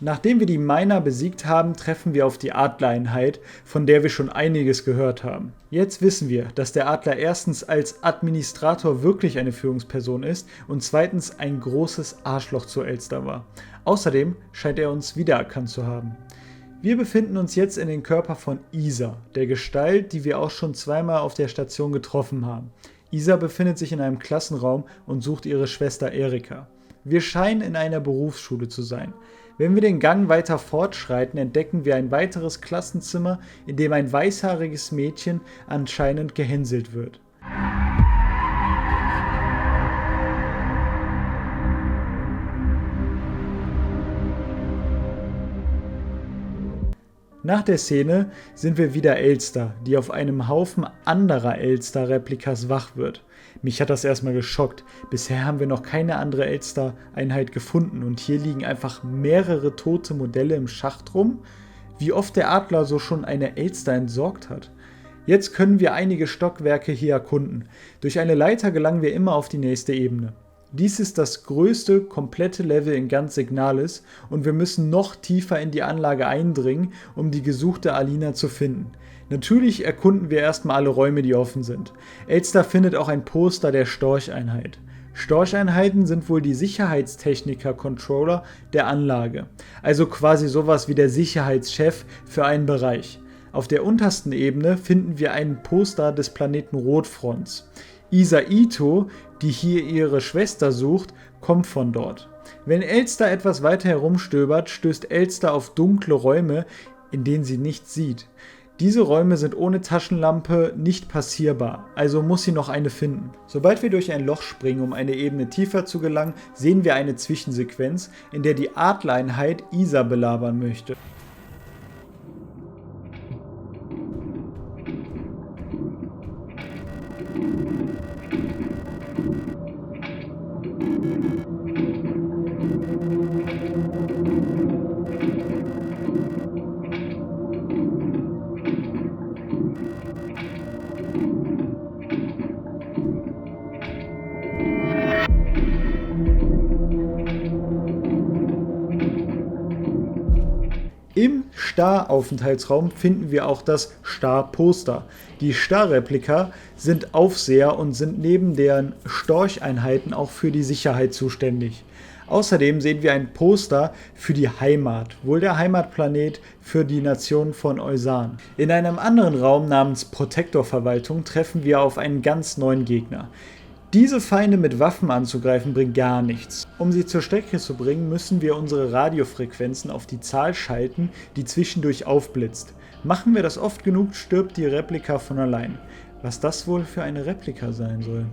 Nachdem wir die Miner besiegt haben, treffen wir auf die Adlereinheit, von der wir schon einiges gehört haben. Jetzt wissen wir, dass der Adler erstens als Administrator wirklich eine Führungsperson ist und zweitens ein großes Arschloch zu Elster war. Außerdem scheint er uns wiedererkannt zu haben. Wir befinden uns jetzt in den Körper von Isa, der Gestalt, die wir auch schon zweimal auf der Station getroffen haben. Isa befindet sich in einem Klassenraum und sucht ihre Schwester Erika. Wir scheinen in einer Berufsschule zu sein. Wenn wir den Gang weiter fortschreiten, entdecken wir ein weiteres Klassenzimmer, in dem ein weißhaariges Mädchen anscheinend gehänselt wird. Nach der Szene sind wir wieder Elster, die auf einem Haufen anderer Elster-Replikas wach wird. Mich hat das erstmal geschockt. Bisher haben wir noch keine andere Elster-Einheit gefunden und hier liegen einfach mehrere tote Modelle im Schacht rum. Wie oft der Adler so schon eine Elster entsorgt hat. Jetzt können wir einige Stockwerke hier erkunden. Durch eine Leiter gelangen wir immer auf die nächste Ebene. Dies ist das größte komplette Level in ganz Signalis und wir müssen noch tiefer in die Anlage eindringen, um die gesuchte Alina zu finden. Natürlich erkunden wir erstmal alle Räume, die offen sind. Elster findet auch ein Poster der Storcheinheit. Storcheinheiten sind wohl die Sicherheitstechniker-Controller der Anlage, also quasi sowas wie der Sicherheitschef für einen Bereich. Auf der untersten Ebene finden wir ein Poster des Planeten Rotfronts. Isa Ito, die hier ihre Schwester sucht, kommt von dort. Wenn Elster etwas weiter herumstöbert, stößt Elster auf dunkle Räume, in denen sie nichts sieht. Diese Räume sind ohne Taschenlampe nicht passierbar, also muss sie noch eine finden. Sobald wir durch ein Loch springen, um eine Ebene tiefer zu gelangen, sehen wir eine Zwischensequenz, in der die Adlereinheit Isa belabern möchte. Im Star-Aufenthaltsraum finden wir auch das Star-Poster. Die Star-Replika sind Aufseher und sind neben deren Storcheinheiten auch für die Sicherheit zuständig. Außerdem sehen wir ein Poster für die Heimat, wohl der Heimatplanet für die Nation von Eusan. In einem anderen Raum namens Protektorverwaltung treffen wir auf einen ganz neuen Gegner. Diese Feinde mit Waffen anzugreifen bringt gar nichts. Um sie zur Strecke zu bringen, müssen wir unsere Radiofrequenzen auf die Zahl schalten, die zwischendurch aufblitzt. Machen wir das oft genug, stirbt die Replika von allein. Was das wohl für eine Replika sein soll?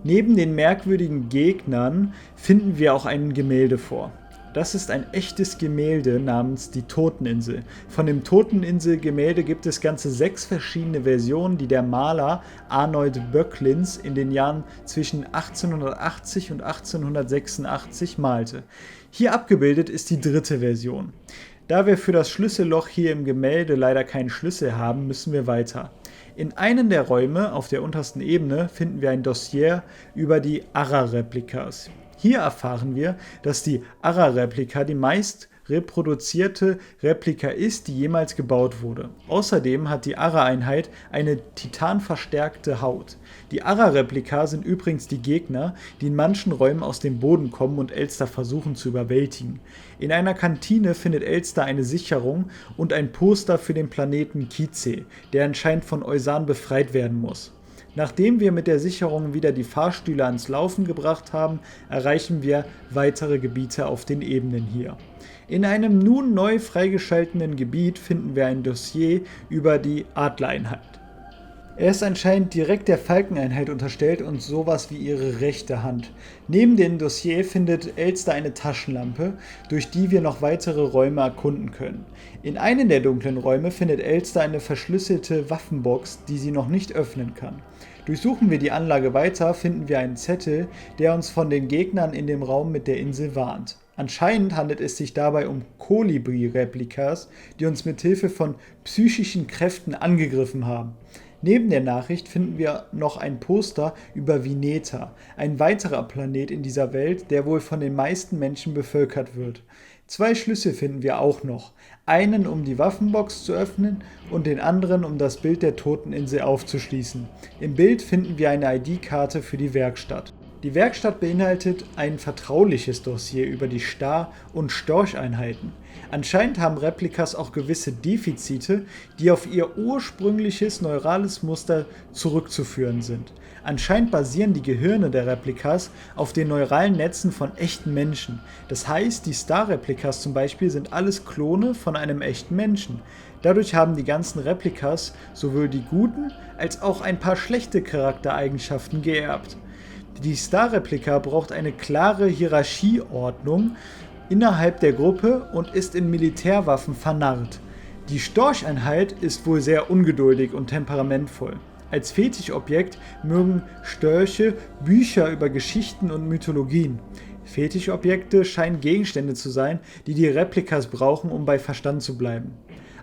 Neben den merkwürdigen Gegnern finden wir auch ein Gemälde vor. Das ist ein echtes Gemälde namens die Toteninsel. Von dem Toteninsel-Gemälde gibt es ganze 6 verschiedene Versionen, die der Maler Arnold Böcklins in den Jahren zwischen 1880 und 1886 malte. Hier abgebildet ist die 3. Version. Da wir für das Schlüsselloch hier im Gemälde leider keinen Schlüssel haben, müssen wir weiter. In einem der Räume auf der untersten Ebene finden wir ein Dossier über die Arra-Replikas. Hier erfahren wir, dass die Arra-Replika die meist reproduzierte Replika ist, die jemals gebaut wurde. Außerdem hat die Arra-Einheit eine titanverstärkte Haut. Die Arra-Replika sind übrigens die Gegner, die in manchen Räumen aus dem Boden kommen und Elster versuchen zu überwältigen. In einer Kantine findet Elster eine Sicherung und ein Poster für den Planeten Kize, der anscheinend von Eusan befreit werden muss. Nachdem wir mit der Sicherung wieder die Fahrstühle ans Laufen gebracht haben, erreichen wir weitere Gebiete auf den Ebenen hier. In einem nun neu freigeschalteten Gebiet finden wir ein Dossier über die Adlereinheit. Er ist anscheinend direkt der Falkeneinheit unterstellt und sowas wie ihre rechte Hand. Neben dem Dossier findet Elster eine Taschenlampe, durch die wir noch weitere Räume erkunden können. In einem der dunklen Räume findet Elster eine verschlüsselte Waffenbox, die sie noch nicht öffnen kann. Durchsuchen wir die Anlage weiter, finden wir einen Zettel, der uns von den Gegnern in dem Raum mit der Insel warnt. Anscheinend handelt es sich dabei um Kolibri-Replikas, die uns mit Hilfe von psychischen Kräften angegriffen haben. Neben der Nachricht finden wir noch ein Poster über Vineta, ein weiterer Planet in dieser Welt, der wohl von den meisten Menschen bevölkert wird. 2 Schlüssel finden wir auch noch, einen um die Waffenbox zu öffnen und den anderen um das Bild der Toteninsel aufzuschließen. Im Bild finden wir eine ID-Karte für die Werkstatt. Die Werkstatt beinhaltet ein vertrauliches Dossier über die Star- und Storcheinheiten. Anscheinend haben Replikas auch gewisse Defizite, die auf ihr ursprüngliches neurales Muster zurückzuführen sind. Anscheinend basieren die Gehirne der Replikas auf den neuralen Netzen von echten Menschen. Das heißt, die Star-Replikas zum Beispiel sind alles Klone von einem echten Menschen. Dadurch haben die ganzen Replikas sowohl die guten als auch ein paar schlechte Charaktereigenschaften geerbt. Die Star-Replika braucht eine klare Hierarchieordnung innerhalb der Gruppe und ist in Militärwaffen vernarrt. Die Storcheinheit ist wohl sehr ungeduldig und temperamentvoll. Als Fetischobjekt mögen Störche Bücher über Geschichten und Mythologien. Fetischobjekte scheinen Gegenstände zu sein, die die Replikas brauchen, um bei Verstand zu bleiben.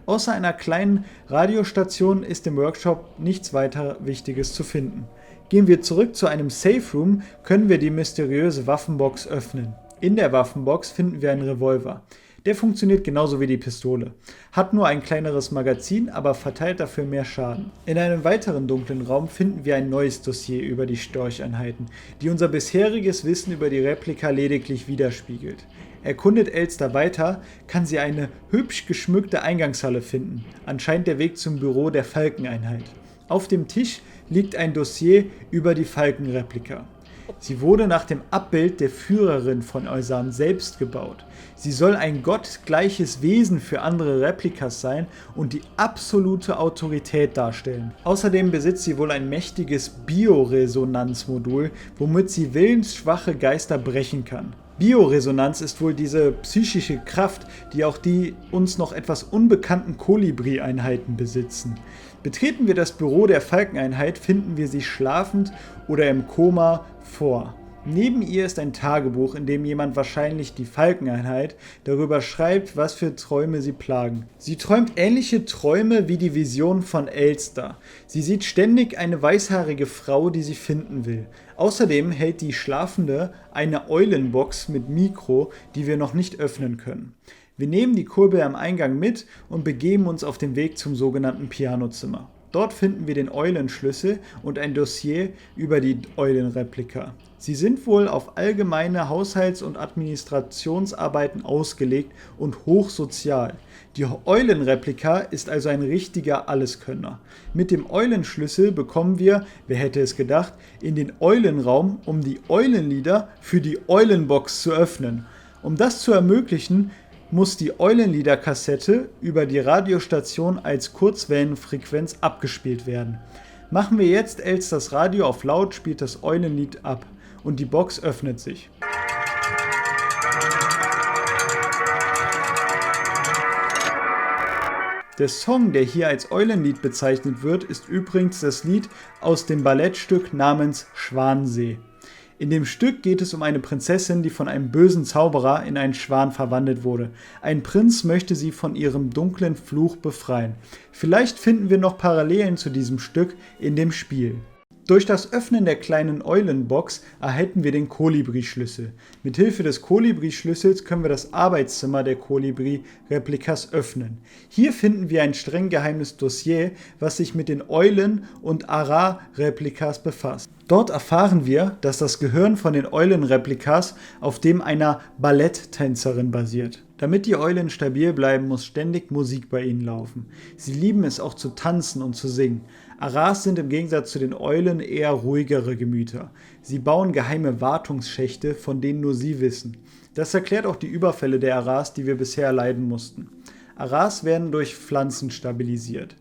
Außer einer kleinen Radiostation ist im Workshop nichts weiter Wichtiges zu finden. Gehen wir zurück zu einem Safe Room, können wir die mysteriöse Waffenbox öffnen. In der Waffenbox finden wir einen Revolver. Der funktioniert genauso wie die Pistole. Hat nur ein kleineres Magazin, aber verteilt dafür mehr Schaden. In einem weiteren dunklen Raum finden wir ein neues Dossier über die Storcheinheiten, die unser bisheriges Wissen über die Replika lediglich widerspiegelt. Erkundet Elster weiter, kann sie eine hübsch geschmückte Eingangshalle finden, anscheinend der Weg zum Büro der Falkeneinheit. Auf dem Tisch liegt ein Dossier über die Falkenreplika. Sie wurde nach dem Abbild der Führerin von Eusan selbst gebaut. Sie soll ein gottgleiches Wesen für andere Replikas sein und die absolute Autorität darstellen. Außerdem besitzt sie wohl ein mächtiges Bioresonanzmodul, womit sie willensschwache Geister brechen kann. Bioresonanz ist wohl diese psychische Kraft, die auch die uns noch etwas unbekannten Kolibri-Einheiten besitzen. Betreten wir das Büro der Falkeneinheit, finden wir sie schlafend oder im Koma vor. Neben ihr ist ein Tagebuch, in dem jemand, wahrscheinlich die Falkeneinheit, darüber schreibt, was für Träume sie plagen. Sie träumt ähnliche Träume wie die Vision von Elster. Sie sieht ständig eine weißhaarige Frau, die sie finden will. Außerdem hält die Schlafende eine Eulenbox mit Mikro, die wir noch nicht öffnen können. Wir nehmen die Kurbel am Eingang mit und begeben uns auf den Weg zum sogenannten Pianozimmer. Dort finden wir den Eulenschlüssel und ein Dossier über die Eulenreplika. Sie sind wohl auf allgemeine Haushalts- und Administrationsarbeiten ausgelegt und hochsozial. Die Eulenreplika ist also ein richtiger Alleskönner. Mit dem Eulenschlüssel bekommen wir, wer hätte es gedacht, in den Eulenraum, um die Eulenlieder für die Eulenbox zu öffnen. Um das zu ermöglichen, muss die Eulenlieder-Kassette über die Radiostation als Kurzwellenfrequenz abgespielt werden. Machen wir jetzt Elsters Radio auf laut, spielt das Eulenlied ab und die Box öffnet sich. Der Song, der hier als Eulenlied bezeichnet wird, ist übrigens das Lied aus dem Ballettstück namens Schwansee. In dem Stück geht es um eine Prinzessin, die von einem bösen Zauberer in einen Schwan verwandelt wurde. Ein Prinz möchte sie von ihrem dunklen Fluch befreien. Vielleicht finden wir noch Parallelen zu diesem Stück in dem Spiel. Durch das Öffnen der kleinen Eulenbox erhalten wir den Kolibri-Schlüssel. Mithilfe des Kolibri-Schlüssels können wir das Arbeitszimmer der Kolibri-Replikas öffnen. Hier finden wir ein streng geheimes Dossier, was sich mit den Eulen- und Ara-Replikas befasst. Dort erfahren wir, dass das Gehirn von den Eulen-Replikas auf dem einer Balletttänzerin basiert. Damit die Eulen stabil bleiben, muss ständig Musik bei ihnen laufen. Sie lieben es auch zu tanzen und zu singen. Aras sind im Gegensatz zu den Eulen eher ruhigere Gemüter. Sie bauen geheime Wartungsschächte, von denen nur sie wissen. Das erklärt auch die Überfälle der Aras, die wir bisher erleiden mussten. Aras werden durch Pflanzen stabilisiert.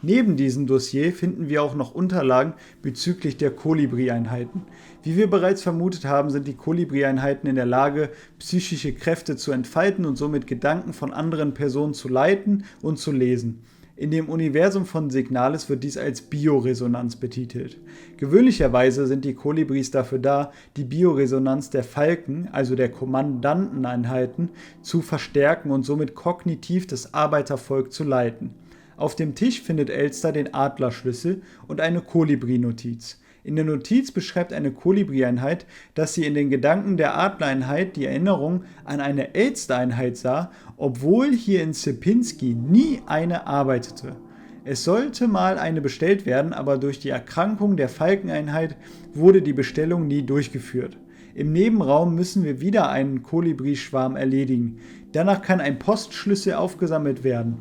Neben diesem Dossier finden wir auch noch Unterlagen bezüglich der Kolibri-Einheiten. Wie wir bereits vermutet haben, sind die Kolibri-Einheiten in der Lage, psychische Kräfte zu entfalten und somit Gedanken von anderen Personen zu leiten und zu lesen. In dem Universum von Signalis wird dies als Bioresonanz betitelt. Gewöhnlicherweise sind die Kolibris dafür da, die Bioresonanz der Falken, also der Kommandanteneinheiten, zu verstärken und somit kognitiv das Arbeitervolk zu leiten. Auf dem Tisch findet Elster den Adlerschlüssel und eine Kolibri-Notiz. In der Notiz beschreibt eine Kolibri-Einheit, dass sie in den Gedanken der Adlereinheit die Erinnerung an eine Elster-Einheit sah, obwohl hier in Sierpinski nie eine arbeitete. Es sollte mal eine bestellt werden, aber durch die Erkrankung der Falkeneinheit wurde die Bestellung nie durchgeführt. Im Nebenraum müssen wir wieder einen Kolibri-Schwarm erledigen. Danach kann ein Postschlüssel aufgesammelt werden.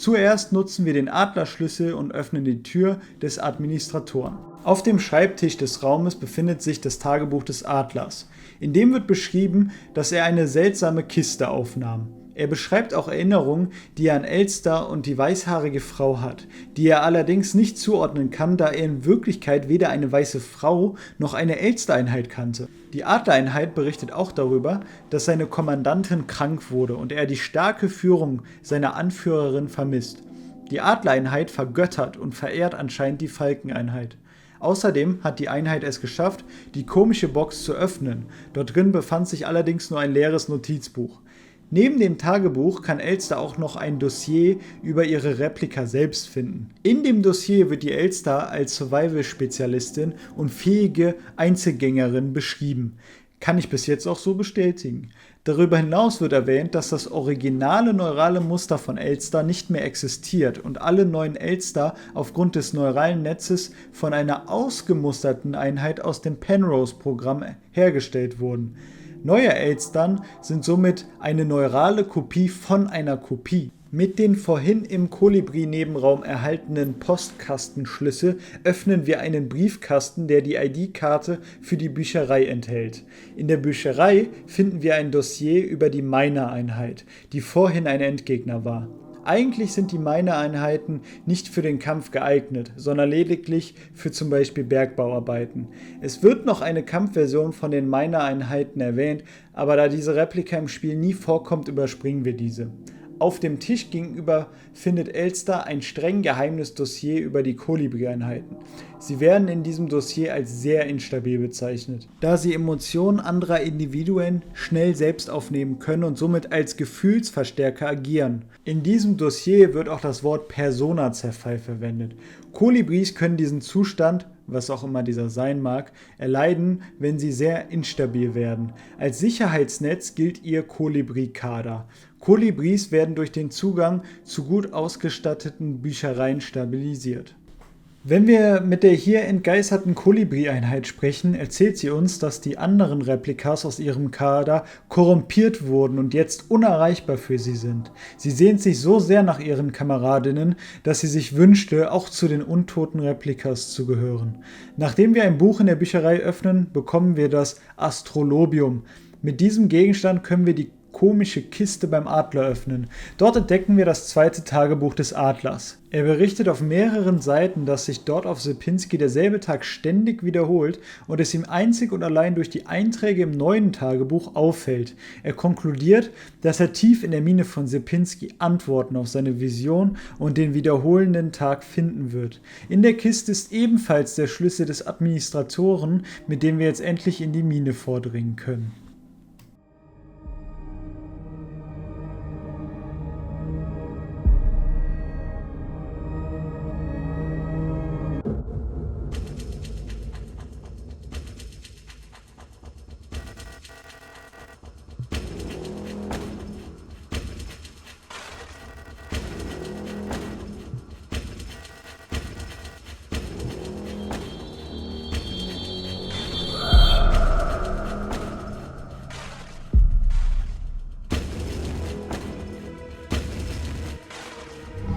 Zuerst nutzen wir den Adlerschlüssel und öffnen die Tür des Administratoren. Auf dem Schreibtisch des Raumes befindet sich das Tagebuch des Adlers. In dem wird beschrieben, dass er eine seltsame Kiste aufnahm. Er beschreibt auch Erinnerungen, die er an Elster und die weißhaarige Frau hat, die er allerdings nicht zuordnen kann, da er in Wirklichkeit weder eine weiße Frau noch eine Elster-Einheit kannte. Die Adlereinheit berichtet auch darüber, dass seine Kommandantin krank wurde und er die starke Führung seiner Anführerin vermisst. Die Adlereinheit vergöttert und verehrt anscheinend die Falkeneinheit. Außerdem hat die Einheit es geschafft, die komische Box zu öffnen. Dort drin befand sich allerdings nur ein leeres Notizbuch. Neben dem Tagebuch kann Elster auch noch ein Dossier über ihre Replika selbst finden. In dem Dossier wird die Elster als Survival-Spezialistin und fähige Einzelgängerin beschrieben. Kann ich bis jetzt auch so bestätigen. Darüber hinaus wird erwähnt, dass das originale neurale Muster von Elster nicht mehr existiert und alle neuen Elster aufgrund des neuralen Netzes von einer ausgemusterten Einheit aus dem Penrose-Programm hergestellt wurden. Neue Elstern sind somit eine neurale Kopie von einer Kopie. Mit den vorhin im Kolibri-Nebenraum erhaltenen Postkastenschlüssel öffnen wir einen Briefkasten, der die ID-Karte für die Bücherei enthält. In der Bücherei finden wir ein Dossier über die Miner-Einheit, die vorhin ein Endgegner war. Eigentlich sind die Miner-Einheiten nicht für den Kampf geeignet, sondern lediglich für zum Beispiel Bergbauarbeiten. Es wird noch eine Kampfversion von den Miner-Einheiten erwähnt, aber da diese Replika im Spiel nie vorkommt, überspringen wir diese. Auf dem Tisch gegenüber findet Elster ein streng geheimes Dossier über die Kolibri-Einheiten. Sie werden in diesem Dossier als sehr instabil bezeichnet, da sie Emotionen anderer Individuen schnell selbst aufnehmen können und somit als Gefühlsverstärker agieren. In diesem Dossier wird auch das Wort Persona-Zerfall verwendet. Kolibris können diesen Zustand, was auch immer dieser sein mag, erleiden, wenn sie sehr instabil werden. Als Sicherheitsnetz gilt ihr Kolibri-Kader. Kolibris werden durch den Zugang zu gut ausgestatteten Büchereien stabilisiert. Wenn wir mit der hier entgeisterten Kolibri-Einheit sprechen, erzählt sie uns, dass die anderen Replikas aus ihrem Kader korrumpiert wurden und jetzt unerreichbar für sie sind. Sie sehnt sich so sehr nach ihren Kameradinnen, dass sie sich wünschte, auch zu den untoten Replikas zu gehören. Nachdem wir ein Buch in der Bücherei öffnen, bekommen wir das Astrolobium. Mit diesem Gegenstand können wir die komische Kiste beim Adler öffnen. Dort entdecken wir das zweite Tagebuch des Adlers. Er berichtet auf mehreren Seiten, dass sich dort auf Sierpinski derselbe Tag ständig wiederholt und es ihm einzig und allein durch die Einträge im neuen Tagebuch auffällt. Er konkludiert, dass er tief in der Mine von Sierpinski Antworten auf seine Vision und den wiederholenden Tag finden wird. In der Kiste ist ebenfalls der Schlüssel des Administratoren, mit dem wir jetzt endlich in die Mine vordringen können.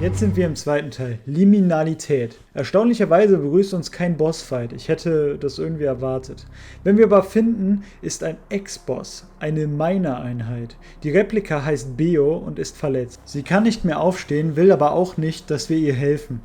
Jetzt sind wir im zweiten Teil, Liminalität. Erstaunlicherweise begrüßt uns kein Bossfight, ich hätte das irgendwie erwartet. Wenn wir aber finden, ist ein Ex-Boss, eine Miner-Einheit. Die Replika heißt Beo und ist verletzt. Sie kann nicht mehr aufstehen, will aber auch nicht, dass wir ihr helfen.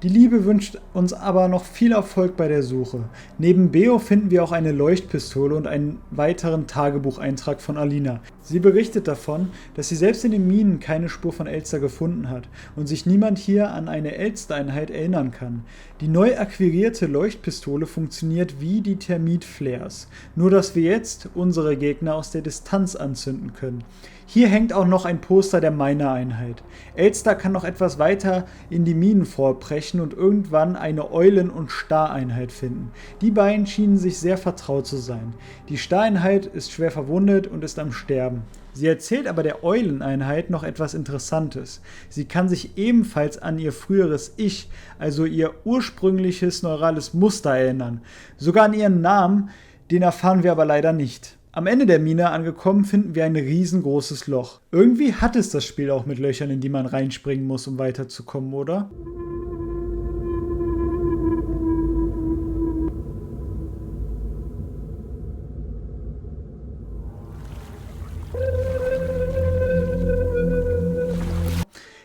Die Liebe wünscht uns aber noch viel Erfolg bei der Suche. Neben Beo finden wir auch eine Leuchtpistole und einen weiteren Tagebucheintrag von Alina. Sie berichtet davon, dass sie selbst in den Minen keine Spur von Elster gefunden hat und sich niemand hier an eine Elster-Einheit erinnern kann. Die neu akquirierte Leuchtpistole funktioniert wie die Thermit-Flares, nur dass wir jetzt unsere Gegner aus der Distanz anzünden können. Hier hängt auch noch ein Poster der Miner-Einheit. Elster kann noch etwas weiter in die Minen vorbrechen und irgendwann eine Eulen- und Star-Einheit finden. Die beiden schienen sich sehr vertraut zu sein. Die Star-Einheit ist schwer verwundet und ist am Sterben. Sie erzählt aber der Eulen-Einheit noch etwas Interessantes. Sie kann sich ebenfalls an ihr früheres Ich, also ihr ursprüngliches neurales Muster erinnern. Sogar an ihren Namen, den erfahren wir aber leider nicht. Am Ende der Mine angekommen, finden wir ein riesengroßes Loch. Irgendwie hat es das Spiel auch mit Löchern, in die man reinspringen muss, um weiterzukommen, oder?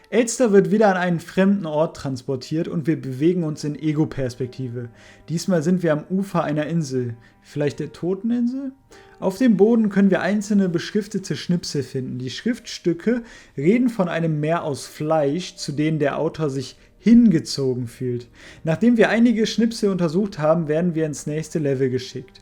Elster wird wieder an einen fremden Ort transportiert und wir bewegen uns in Ego-Perspektive. Diesmal sind wir am Ufer einer Insel. Vielleicht der Toteninsel? Auf dem Boden können wir einzelne beschriftete Schnipsel finden. Die Schriftstücke reden von einem Meer aus Fleisch, zu dem der Autor sich hingezogen fühlt. Nachdem wir einige Schnipsel untersucht haben, werden wir ins nächste Level geschickt.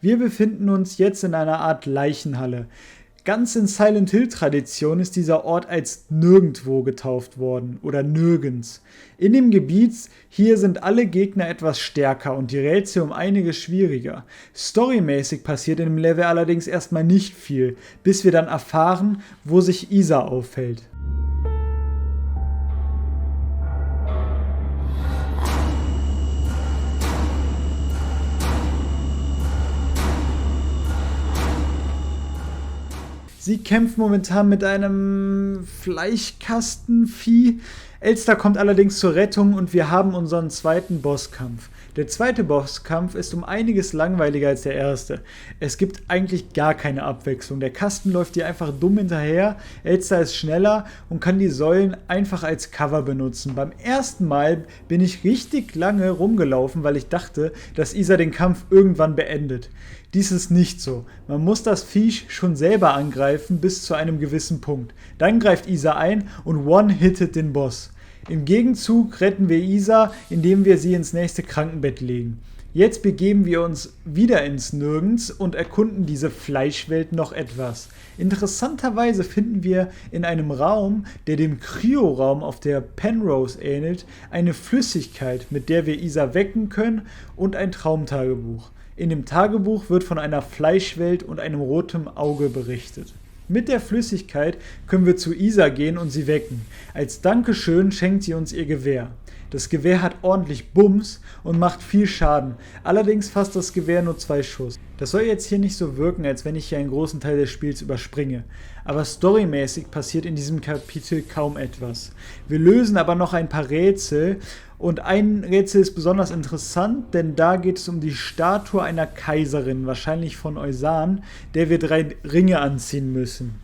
Wir befinden uns jetzt in einer Art Leichenhalle. Ganz in Silent Hill-Tradition ist dieser Ort als Nirgendwo getauft worden oder Nirgends. In dem Gebiet hier sind alle Gegner etwas stärker und die Rätsel um einiges schwieriger. Storymäßig passiert in dem Level allerdings erstmal nicht viel, bis wir dann erfahren, wo sich Isa aufhält. Sie kämpft momentan mit einem Fleischkastenvieh. Elster kommt allerdings zur Rettung und wir haben unseren zweiten Bosskampf. Der zweite Bosskampf ist um einiges langweiliger als der erste. Es gibt eigentlich gar keine Abwechslung. Der Kasten läuft dir einfach dumm hinterher, Elster ist schneller und kann die Säulen einfach als Cover benutzen. Beim ersten Mal bin ich richtig lange rumgelaufen, weil ich dachte, dass Isa den Kampf irgendwann beendet. Dies ist nicht so. Man muss das Viech schon selber angreifen bis zu einem gewissen Punkt. Dann greift Isa ein und one-hittet den Boss. Im Gegenzug retten wir Isa, indem wir sie ins nächste Krankenbett legen. Jetzt begeben wir uns wieder ins Nirgends und erkunden diese Fleischwelt noch etwas. Interessanterweise finden wir in einem Raum, der dem Kryoraum auf der Penrose ähnelt, eine Flüssigkeit, mit der wir Isa wecken können, und ein Traumtagebuch. In dem Tagebuch wird von einer Fleischwelt und einem roten Auge berichtet. Mit der Flüssigkeit können wir zu Isa gehen und sie wecken. Als Dankeschön schenkt sie uns ihr Gewehr. Das Gewehr hat ordentlich Bums und macht viel Schaden. Allerdings fasst das Gewehr nur 2 Schuss. Das soll jetzt hier nicht so wirken, als wenn ich hier einen großen Teil des Spiels überspringe. Aber storymäßig passiert in diesem Kapitel kaum etwas. Wir lösen aber noch ein paar Rätsel. Und ein Rätsel ist besonders interessant, denn da geht es um die Statue einer Kaiserin, wahrscheinlich von Eusan, der wir 3 Ringe anziehen müssen.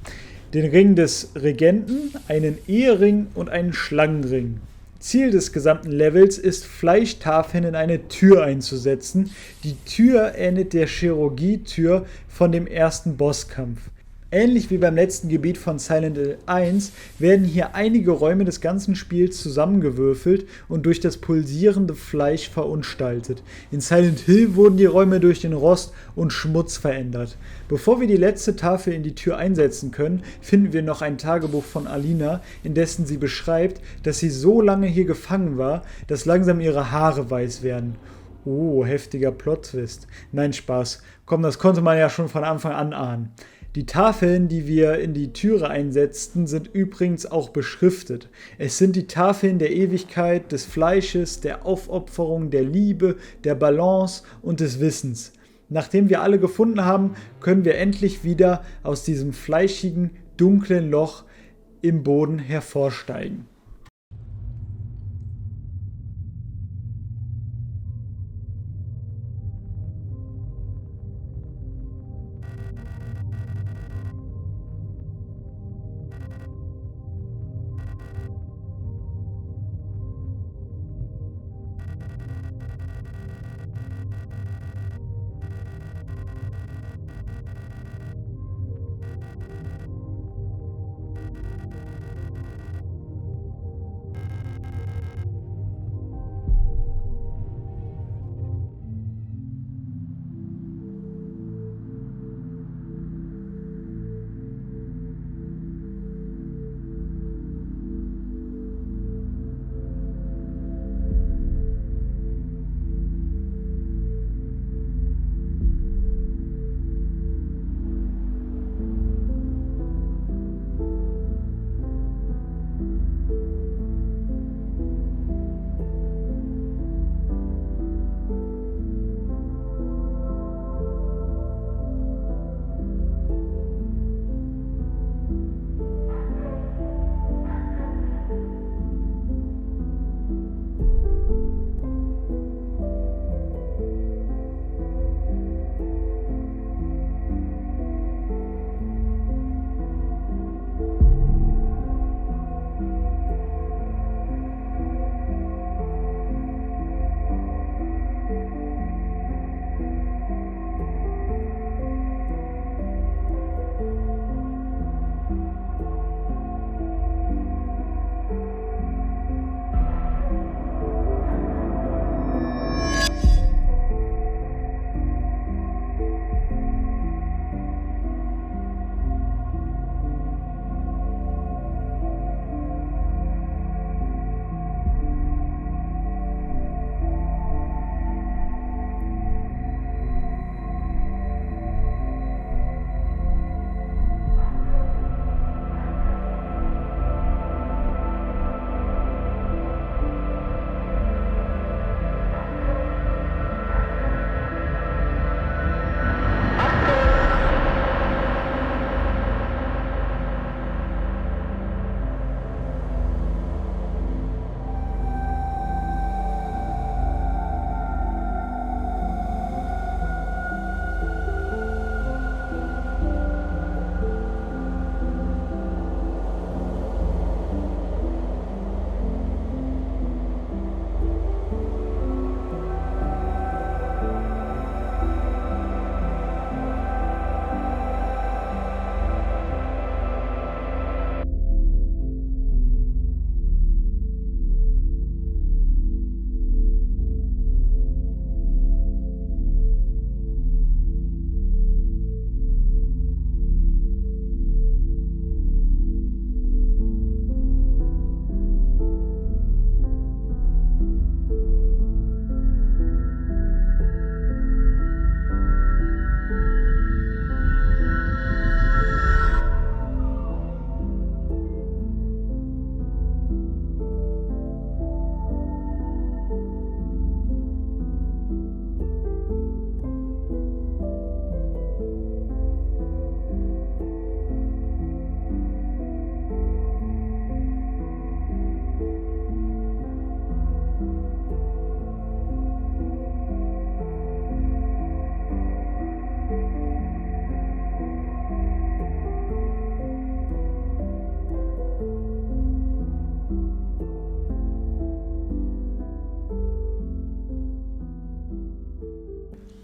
Den Ring des Regenten, einen Ehering und einen Schlangenring. Ziel des gesamten Levels ist, Fleischtafeln in eine Tür einzusetzen. Die Tür ähnelt der Chirurgietür von dem ersten Bosskampf. Ähnlich wie beim letzten Gebiet von Silent Hill 1 werden hier einige Räume des ganzen Spiels zusammengewürfelt und durch das pulsierende Fleisch verunstaltet. In Silent Hill wurden die Räume durch den Rost und Schmutz verändert. Bevor wir die letzte Tafel in die Tür einsetzen können, finden wir noch ein Tagebuch von Alina, in dessen sie beschreibt, dass sie so lange hier gefangen war, dass langsam ihre Haare weiß werden. Oh, heftiger Plot-Twist. Nein, Spaß. Komm, das konnte man ja schon von Anfang an ahnen. Die Tafeln, die wir in die Türe einsetzten, sind übrigens auch beschriftet. Es sind die Tafeln der Ewigkeit, des Fleisches, der Aufopferung, der Liebe, der Balance und des Wissens. Nachdem wir alle gefunden haben, können wir endlich wieder aus diesem fleischigen, dunklen Loch im Boden hervorsteigen.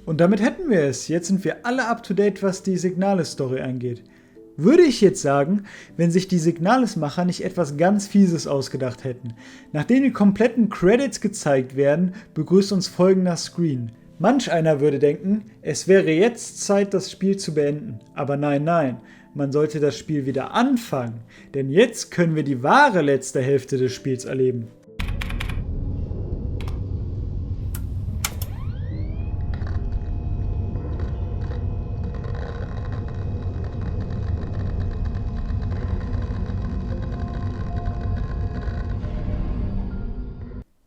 Und damit hätten wir es. Jetzt sind wir alle up to date, was die Signales-Story angeht. Würde ich jetzt sagen, wenn sich die Signales-Macher nicht etwas ganz Fieses ausgedacht hätten. Nachdem die kompletten Credits gezeigt werden, begrüßt uns folgender Screen. Manch einer würde denken, es wäre jetzt Zeit, das Spiel zu beenden. Aber nein, man sollte das Spiel wieder anfangen, denn jetzt können wir die wahre letzte Hälfte des Spiels erleben.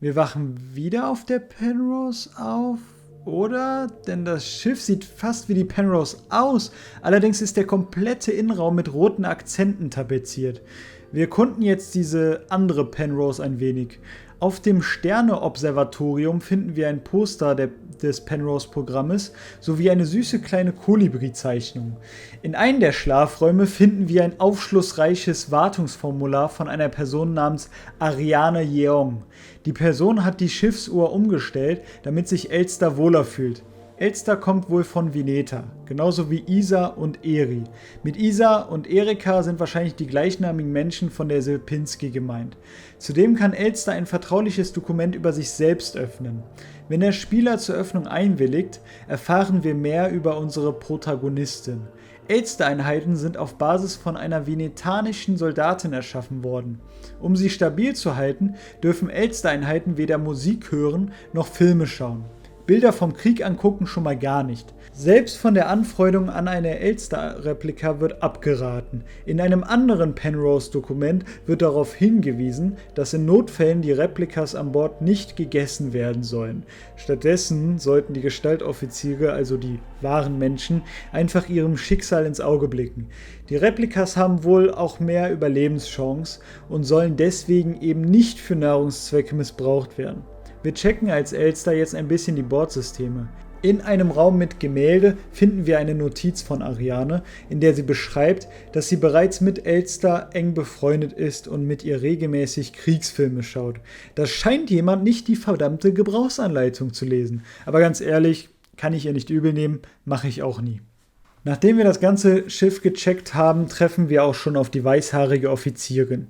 Wir wachen wieder auf der Penrose auf, oder? Denn das Schiff sieht fast wie die Penrose aus, allerdings ist der komplette Innenraum mit roten Akzenten tapeziert. Wir erkunden jetzt diese andere Penrose ein wenig. Auf dem Sterne-Observatorium finden wir ein Poster des Penrose-Programmes sowie eine süße kleine Kolibri-Zeichnung. In einem der Schlafräume finden wir ein aufschlussreiches Wartungsformular von einer Person namens Ariane Yeong. Die Person hat die Schiffsuhr umgestellt, damit sich Elster wohler fühlt. Elster kommt wohl von Vineta, genauso wie Isa und Eri. Mit Isa und Erika sind wahrscheinlich die gleichnamigen Menschen von der Sierpinski gemeint. Zudem kann Elster ein vertrauliches Dokument über sich selbst öffnen. Wenn der Spieler zur Öffnung einwilligt, erfahren wir mehr über unsere Protagonistin. Elster-Einheiten sind auf Basis von einer venetanischen Soldatin erschaffen worden. Um sie stabil zu halten, dürfen Elster-Einheiten weder Musik hören noch Filme schauen. Bilder vom Krieg angucken schon mal gar nicht. Selbst von der Anfreundung an eine Elster-Replika wird abgeraten. In einem anderen Penrose-Dokument wird darauf hingewiesen, dass in Notfällen die Replikas an Bord nicht gegessen werden sollen. Stattdessen sollten die Gestaltoffiziere, also die wahren Menschen, einfach ihrem Schicksal ins Auge blicken. Die Replikas haben wohl auch mehr Überlebenschance und sollen deswegen eben nicht für Nahrungszwecke missbraucht werden. Wir checken als Elster jetzt ein bisschen die Bordsysteme. In einem Raum mit Gemälde finden wir eine Notiz von Ariane, in der sie beschreibt, dass sie bereits mit Elster eng befreundet ist und mit ihr regelmäßig Kriegsfilme schaut. Da scheint jemand nicht die verdammte Gebrauchsanleitung zu lesen. Aber ganz ehrlich, kann ich ihr nicht übel nehmen, mache ich auch nie. Nachdem wir das ganze Schiff gecheckt haben, treffen wir auch schon auf die weißhaarige Offizierin.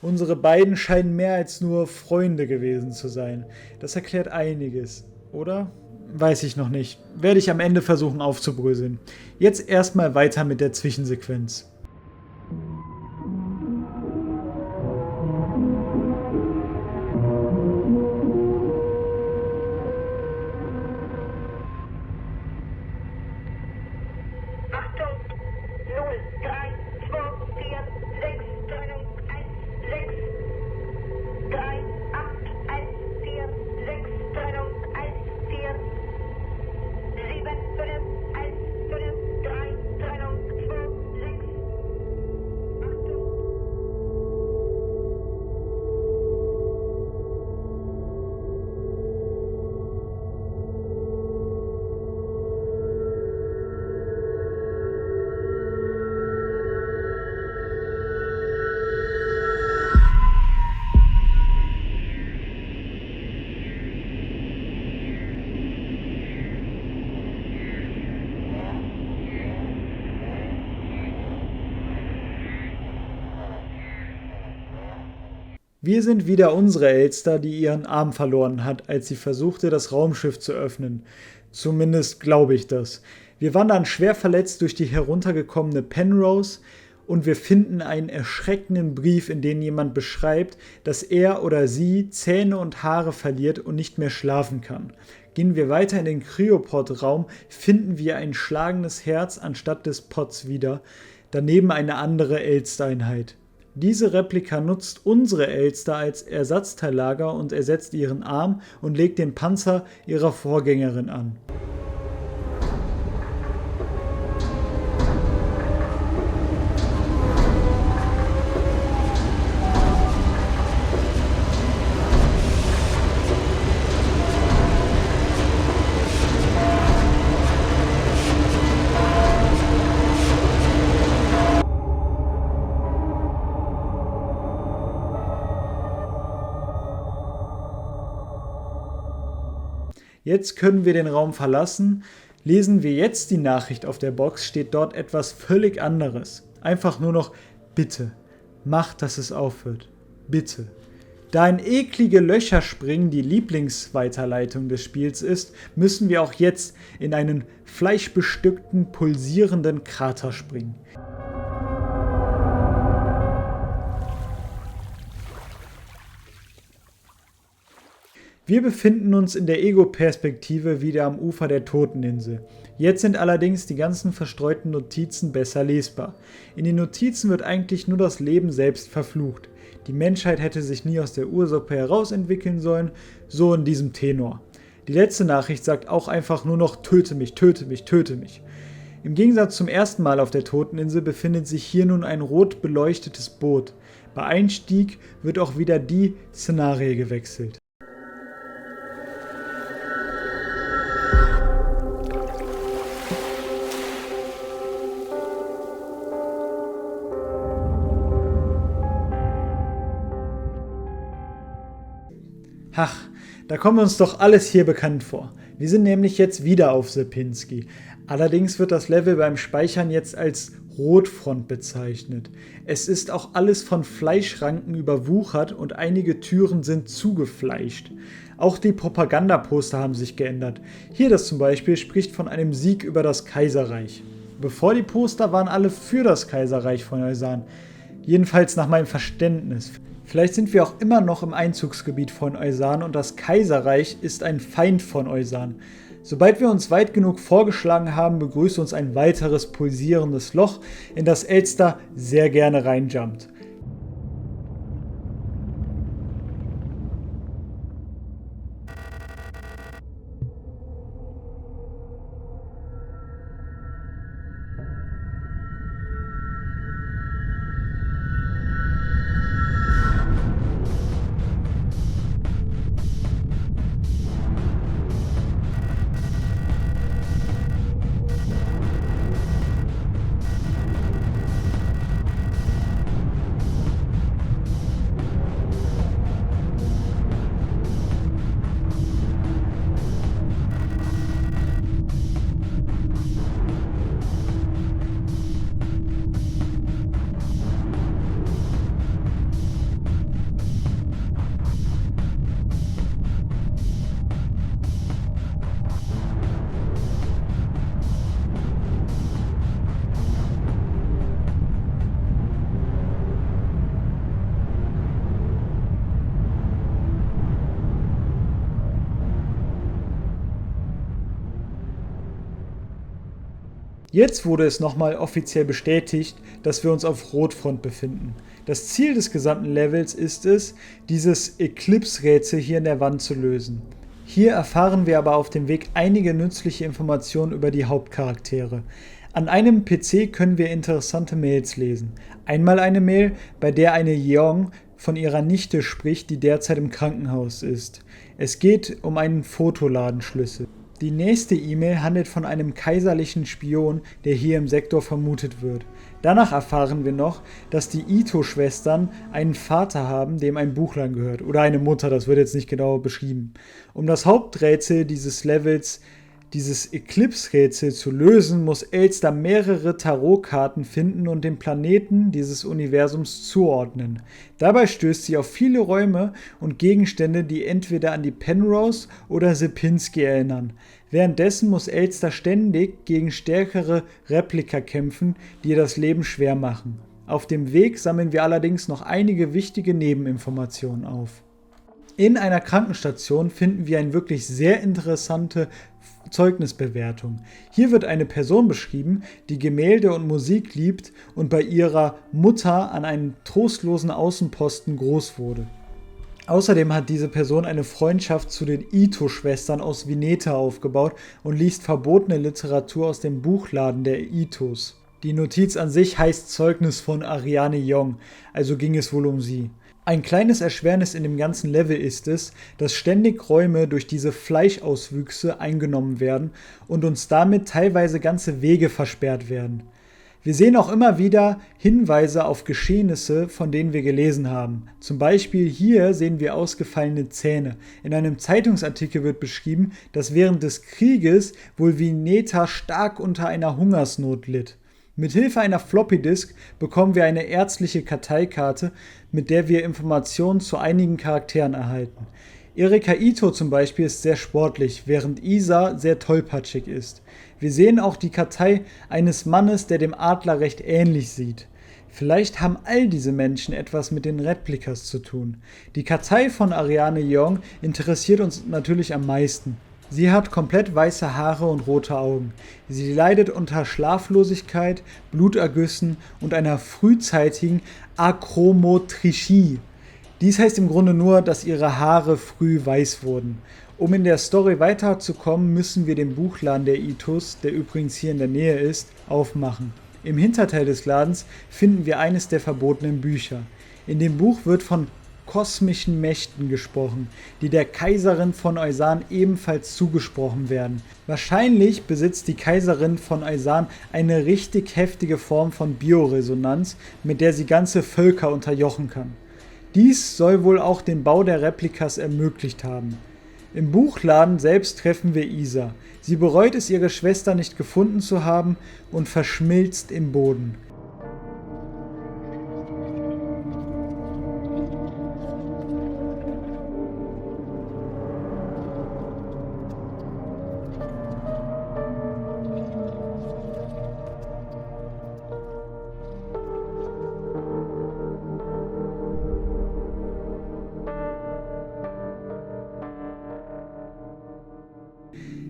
Unsere beiden scheinen mehr als nur Freunde gewesen zu sein. Das erklärt einiges, oder? Weiß ich noch nicht. Werde ich am Ende versuchen aufzubröseln. Jetzt erstmal weiter mit der Zwischensequenz. Wir sind wieder unsere Elster, die ihren Arm verloren hat, als sie versuchte, das Raumschiff zu öffnen. Zumindest glaube ich das. Wir wandern schwer verletzt durch die heruntergekommene Penrose und wir finden einen erschreckenden Brief, in dem jemand beschreibt, dass er oder sie Zähne und Haare verliert und nicht mehr schlafen kann. Gehen wir weiter in den Cryopod-Raum, finden wir ein schlagendes Herz anstatt des Pods wieder, daneben eine andere Elster-Einheit. Diese Replika nutzt unsere Elster als Ersatzteillager und ersetzt ihren Arm und legt den Panzer ihrer Vorgängerin an. Jetzt können wir den Raum verlassen. Lesen wir jetzt die Nachricht auf der Box, steht dort etwas völlig anderes. Einfach nur noch, bitte, macht, dass es aufhört. Bitte. Da in eklige Löcher springen die Lieblingsweiterleitung des Spiels ist, müssen wir auch jetzt in einen fleischbestückten, pulsierenden Krater springen. Wir befinden uns in der Ego-Perspektive wieder am Ufer der Toteninsel. Jetzt sind allerdings die ganzen verstreuten Notizen besser lesbar. In den Notizen wird eigentlich nur das Leben selbst verflucht. Die Menschheit hätte sich nie aus der Ursuppe herausentwickeln sollen, so in diesem Tenor. Die letzte Nachricht sagt auch einfach nur noch töte mich, töte mich, töte mich. Im Gegensatz zum ersten Mal auf der Toteninsel befindet sich hier nun ein rot beleuchtetes Boot. Bei Einstieg wird auch wieder die Szenarie gewechselt. Ach, da kommt uns doch alles hier bekannt vor. Wir sind nämlich jetzt wieder auf Sierpinski. Allerdings wird das Level beim Speichern jetzt als Rotfront bezeichnet. Es ist auch alles von Fleischranken überwuchert und einige Türen sind zugefleischt. Auch die Propagandaposter haben sich geändert. Hier das zum Beispiel spricht von einem Sieg über das Kaiserreich. Bevor die Poster waren alle für das Kaiserreich von Eusan. Jedenfalls nach meinem Verständnis. Vielleicht sind wir auch immer noch im Einzugsgebiet von Eusan und das Kaiserreich ist ein Feind von Eusan. Sobald wir uns weit genug vorgeschlagen haben, begrüßt uns ein weiteres pulsierendes Loch, in das Elster sehr gerne reinjumpt. Jetzt wurde es nochmal offiziell bestätigt, dass wir uns auf Rotfront befinden. Das Ziel des gesamten Levels ist es, dieses Eclipse-Rätsel hier in der Wand zu lösen. Hier erfahren wir aber auf dem Weg einige nützliche Informationen über die Hauptcharaktere. An einem PC können wir interessante Mails lesen. Einmal eine Mail, bei der eine Yeong von ihrer Nichte spricht, die derzeit im Krankenhaus ist. Es geht um einen Fotoladenschlüssel. Die nächste E-Mail handelt von einem kaiserlichen Spion, der hier im Sektor vermutet wird. Danach erfahren wir noch, dass die Ito-Schwestern einen Vater haben, dem ein Buchlein gehört. Oder eine Mutter, das wird jetzt nicht genau beschrieben. Um das Haupträtsel dieses Levels, dieses Eclipse-Rätsel zu lösen, muss Elster mehrere Tarotkarten finden und den Planeten dieses Universums zuordnen. Dabei stößt sie auf viele Räume und Gegenstände, die entweder an die Penrose oder Sierpinski erinnern. Währenddessen muss Elster ständig gegen stärkere Replika kämpfen, die ihr das Leben schwer machen. Auf dem Weg sammeln wir allerdings noch einige wichtige Nebeninformationen auf. In einer Krankenstation finden wir eine wirklich sehr interessante Zeugnisbewertung. Hier wird eine Person beschrieben, die Gemälde und Musik liebt und bei ihrer Mutter an einem trostlosen Außenposten groß wurde. Außerdem hat diese Person eine Freundschaft zu den Ito-Schwestern aus Vineta aufgebaut und liest verbotene Literatur aus dem Buchladen der Itos. Die Notiz an sich heißt Zeugnis von Ariane Young, also ging es wohl um sie. Ein kleines Erschwernis in dem ganzen Level ist es, dass ständig Räume durch diese Fleischauswüchse eingenommen werden und uns damit teilweise ganze Wege versperrt werden. Wir sehen auch immer wieder Hinweise auf Geschehnisse, von denen wir gelesen haben. Zum Beispiel hier sehen wir ausgefallene Zähne. In einem Zeitungsartikel wird beschrieben, dass während des Krieges wohl Vineta stark unter einer Hungersnot litt. Mithilfe einer Floppy-Disk bekommen wir eine ärztliche Karteikarte, mit der wir Informationen zu einigen Charakteren erhalten. Erika Ito zum Beispiel ist sehr sportlich, während Isa sehr tollpatschig ist. Wir sehen auch die Kartei eines Mannes, der dem Adler recht ähnlich sieht. Vielleicht haben all diese Menschen etwas mit den Replikas zu tun. Die Kartei von Ariane Young interessiert uns natürlich am meisten. Sie hat komplett weiße Haare und rote Augen. Sie leidet unter Schlaflosigkeit, Blutergüssen und einer frühzeitigen Achromotrichie. Dies heißt im Grunde nur, dass ihre Haare früh weiß wurden. Um in der Story weiterzukommen, müssen wir den Buchladen der Itos, der übrigens hier in der Nähe ist, aufmachen. Im Hinterteil des Ladens finden wir eines der verbotenen Bücher. In dem Buch wird von kosmischen Mächten gesprochen, die der Kaiserin von Eusan ebenfalls zugesprochen werden. Wahrscheinlich besitzt die Kaiserin von Eusan eine richtig heftige Form von Bioresonanz, mit der sie ganze Völker unterjochen kann. Dies soll wohl auch den Bau der Replikas ermöglicht haben. Im Buchladen selbst treffen wir Isa. Sie bereut es, ihre Schwester nicht gefunden zu haben und verschmilzt im Boden.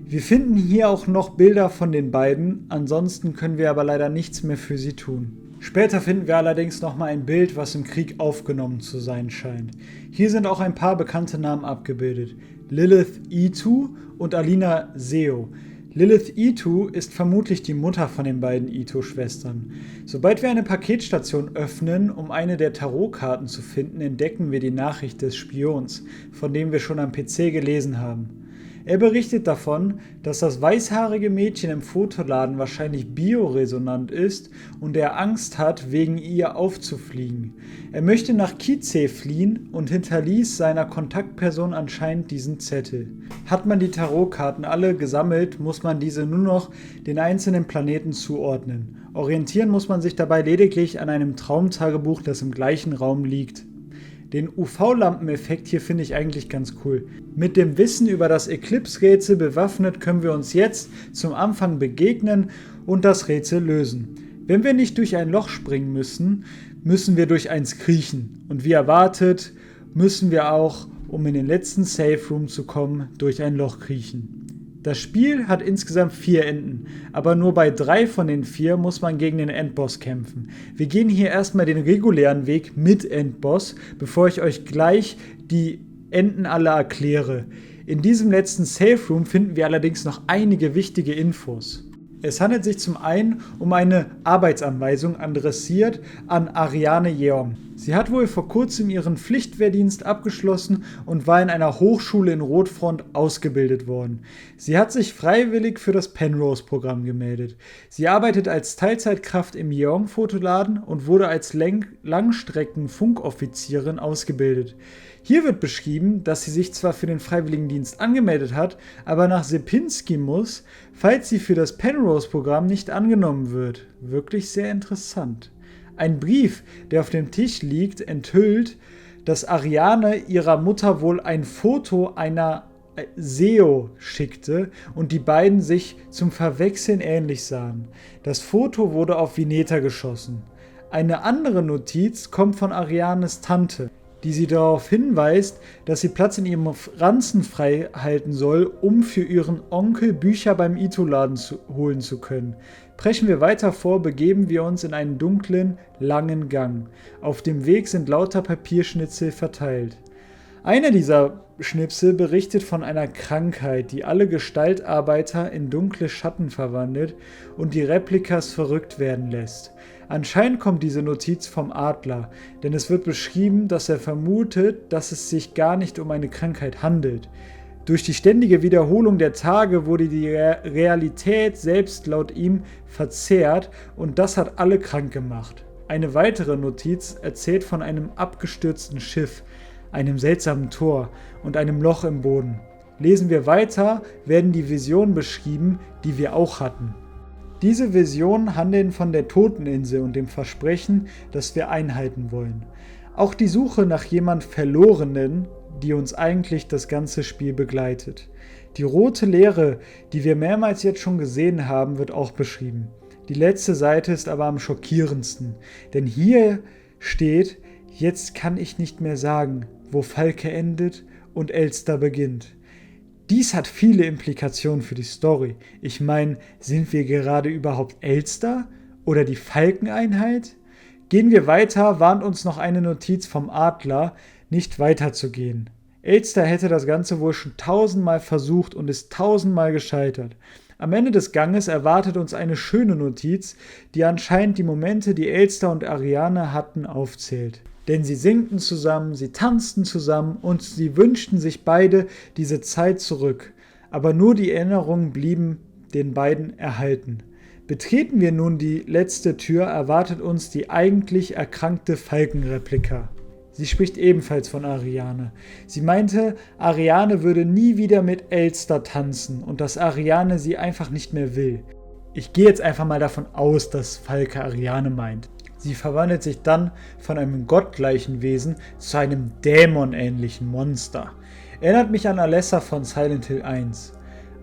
Wir finden hier auch noch Bilder von den beiden, ansonsten können wir aber leider nichts mehr für sie tun. Später finden wir allerdings nochmal ein Bild, was im Krieg aufgenommen zu sein scheint. Hier sind auch ein paar bekannte Namen abgebildet. Lilith Itu und Alina Seo. Lilith Itu ist vermutlich die Mutter von den beiden Ito-Schwestern. Sobald wir eine Paketstation öffnen, um eine der Tarotkarten zu finden, entdecken wir die Nachricht des Spions, von dem wir schon am PC gelesen haben. Er berichtet davon, dass das weißhaarige Mädchen im Fotoladen wahrscheinlich bioresonant ist und er Angst hat, wegen ihr aufzufliegen. Er möchte nach Kize fliehen und hinterließ seiner Kontaktperson anscheinend diesen Zettel. Hat man die Tarotkarten alle gesammelt, muss man diese nur noch den einzelnen Planeten zuordnen. Orientieren muss man sich dabei lediglich an einem Traumtagebuch, das im gleichen Raum liegt. Den UV-Lampeneffekt hier finde ich eigentlich ganz cool. Mit dem Wissen über das Eclipse-Rätsel bewaffnet können wir uns jetzt zum Anfang begegnen und das Rätsel lösen. Wenn wir nicht durch ein Loch springen müssen, müssen wir durch eins kriechen. Und wie erwartet, müssen wir auch, um in den letzten Safe Room zu kommen, durch ein Loch kriechen. Das Spiel hat insgesamt 4 Enden, aber nur bei 3 von den 4 muss man gegen den Endboss kämpfen. Wir gehen hier erstmal den regulären Weg mit Endboss, bevor ich euch gleich die Enden alle erkläre. In diesem letzten Safe Room finden wir allerdings noch einige wichtige Infos. Es handelt sich zum einen um eine Arbeitsanweisung adressiert an Ariane Yeong. Sie hat wohl vor kurzem ihren Pflichtwehrdienst abgeschlossen und war in einer Hochschule in Rotfront ausgebildet worden. Sie hat sich freiwillig für das Penrose-Programm gemeldet. Sie arbeitet als Teilzeitkraft im Yeong-Fotoladen und wurde als Langstrecken-Funkoffizierin ausgebildet. Hier wird beschrieben, dass sie sich zwar für den Freiwilligendienst angemeldet hat, aber nach Sierpinski muss, falls sie für das Penrose-Programm nicht angenommen wird. Wirklich sehr interessant. Ein Brief, der auf dem Tisch liegt, enthüllt, dass Ariane ihrer Mutter wohl ein Foto einer Seo schickte und die beiden sich zum Verwechseln ähnlich sahen. Das Foto wurde auf Vineta geschossen. Eine andere Notiz kommt von Arianes Tante, die sie darauf hinweist, dass sie Platz in ihrem Ranzen frei halten soll, um für ihren Onkel Bücher beim Ito-Laden holen zu können. Brechen wir weiter vor, begeben wir uns in einen dunklen, langen Gang. Auf dem Weg sind lauter Papierschnitzel verteilt. Einer dieser Schnipsel berichtet von einer Krankheit, die alle Gestaltarbeiter in dunkle Schatten verwandelt und die Replikas verrückt werden lässt. Anscheinend kommt diese Notiz vom Adler, denn es wird beschrieben, dass er vermutet, dass es sich gar nicht um eine Krankheit handelt. Durch die ständige Wiederholung der Tage wurde die Realität selbst laut ihm verzerrt und das hat alle krank gemacht. Eine weitere Notiz erzählt von einem abgestürzten Schiff, einem seltsamen Tor und einem Loch im Boden. Lesen wir weiter, werden die Visionen beschrieben, die wir auch hatten. Diese Visionen handeln von der Toteninsel und dem Versprechen, das wir einhalten wollen. Auch die Suche nach jemand Verlorenen, die uns eigentlich das ganze Spiel begleitet. Die rote Leere, die wir mehrmals jetzt schon gesehen haben, wird auch beschrieben. Die letzte Seite ist aber am schockierendsten, denn hier steht: Jetzt kann ich nicht mehr sagen, wo Falke endet und Elster beginnt. Dies hat viele Implikationen für die Story. Ich meine, sind wir gerade überhaupt Elster oder die Falkeneinheit? Gehen wir weiter, warnt uns noch eine Notiz vom Adler, nicht weiterzugehen. Elster hätte das Ganze wohl schon 1000-mal versucht und ist 1000-mal gescheitert. Am Ende des Ganges erwartet uns eine schöne Notiz, die anscheinend die Momente, die Elster und Ariane hatten, aufzählt. Denn sie singten zusammen, sie tanzten zusammen und sie wünschten sich beide diese Zeit zurück. Aber nur die Erinnerungen blieben den beiden erhalten. Betreten wir nun die letzte Tür, erwartet uns die eigentlich erkrankte Falkenreplika. Sie spricht ebenfalls von Ariane. Sie meinte, Ariane würde nie wieder mit Elster tanzen und dass Ariane sie einfach nicht mehr will. Ich gehe jetzt einfach mal davon aus, dass Falke Ariane meint. Sie verwandelt sich dann von einem gottgleichen Wesen zu einem dämonähnlichen Monster. Erinnert mich an Alessa von Silent Hill 1.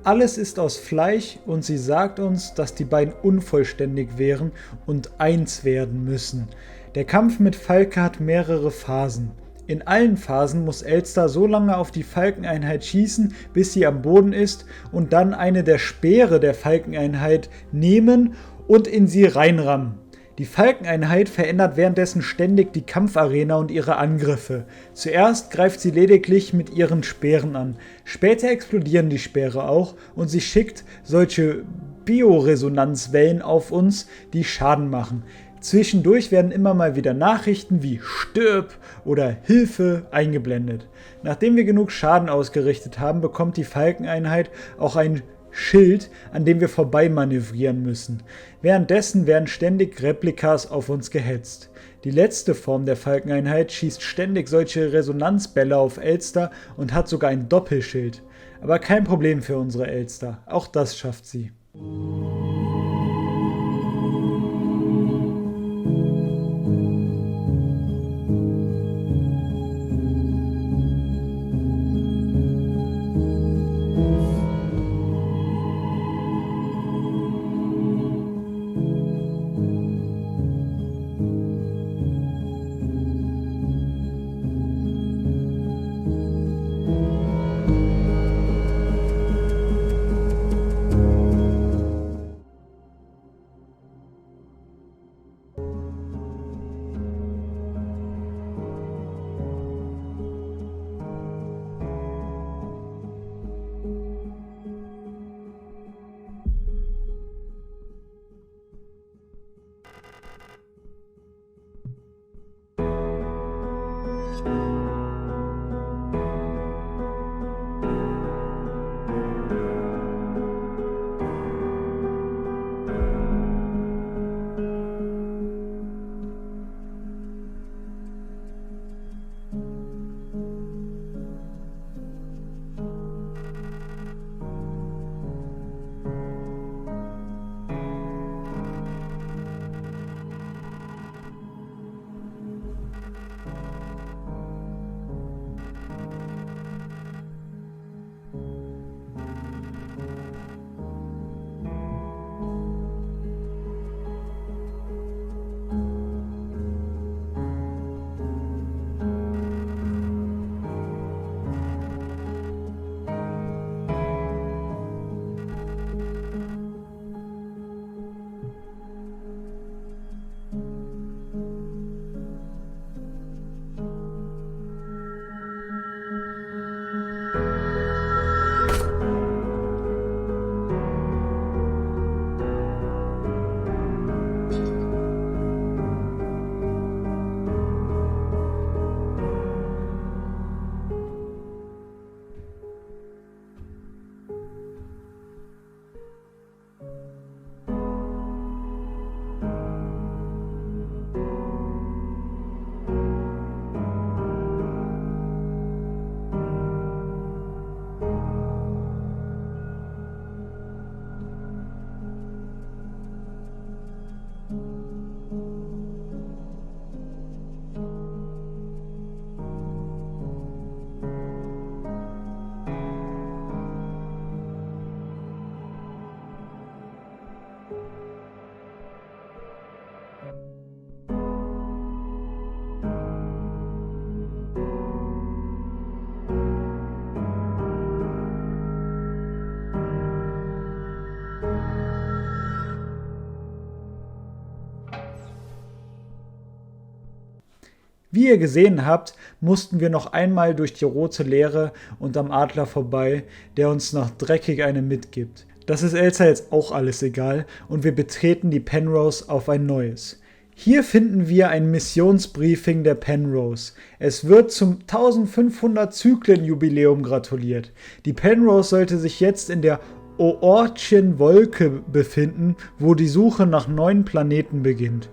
Alles ist aus Fleisch und sie sagt uns, dass die beiden unvollständig wären und eins werden müssen. Der Kampf mit Falke hat mehrere Phasen. In allen Phasen muss Elster so lange auf die Falkeneinheit schießen, bis sie am Boden ist und dann eine der Speere der Falkeneinheit nehmen und in sie reinrammen. Die Falkeneinheit verändert währenddessen ständig die Kampfarena und ihre Angriffe. Zuerst greift sie lediglich mit ihren Speeren an. Später explodieren die Speere auch und sie schickt solche Bioresonanzwellen auf uns, die Schaden machen. Zwischendurch werden immer mal wieder Nachrichten wie Stirb oder Hilfe eingeblendet. Nachdem wir genug Schaden ausgerichtet haben, bekommt die Falkeneinheit auch ein Schild, an dem wir vorbei manövrieren müssen. Währenddessen werden ständig Replikas auf uns gehetzt. Die letzte Form der Falkeneinheit schießt ständig solche Resonanzbälle auf Elster und hat sogar ein Doppelschild. Aber kein Problem für unsere Elster, auch das schafft sie. Wie ihr gesehen habt, mussten wir noch einmal durch die rote Leere und am Adler vorbei, der uns noch dreckig eine mitgibt. Das ist Elsa jetzt auch alles egal und wir betreten die Penrose auf ein neues. Hier finden wir ein Missionsbriefing der Penrose. Es wird zum 1500 Zyklen-Jubiläum gratuliert. Die Penrose sollte sich jetzt in der Oortje-Wolke befinden, wo die Suche nach neuen Planeten beginnt.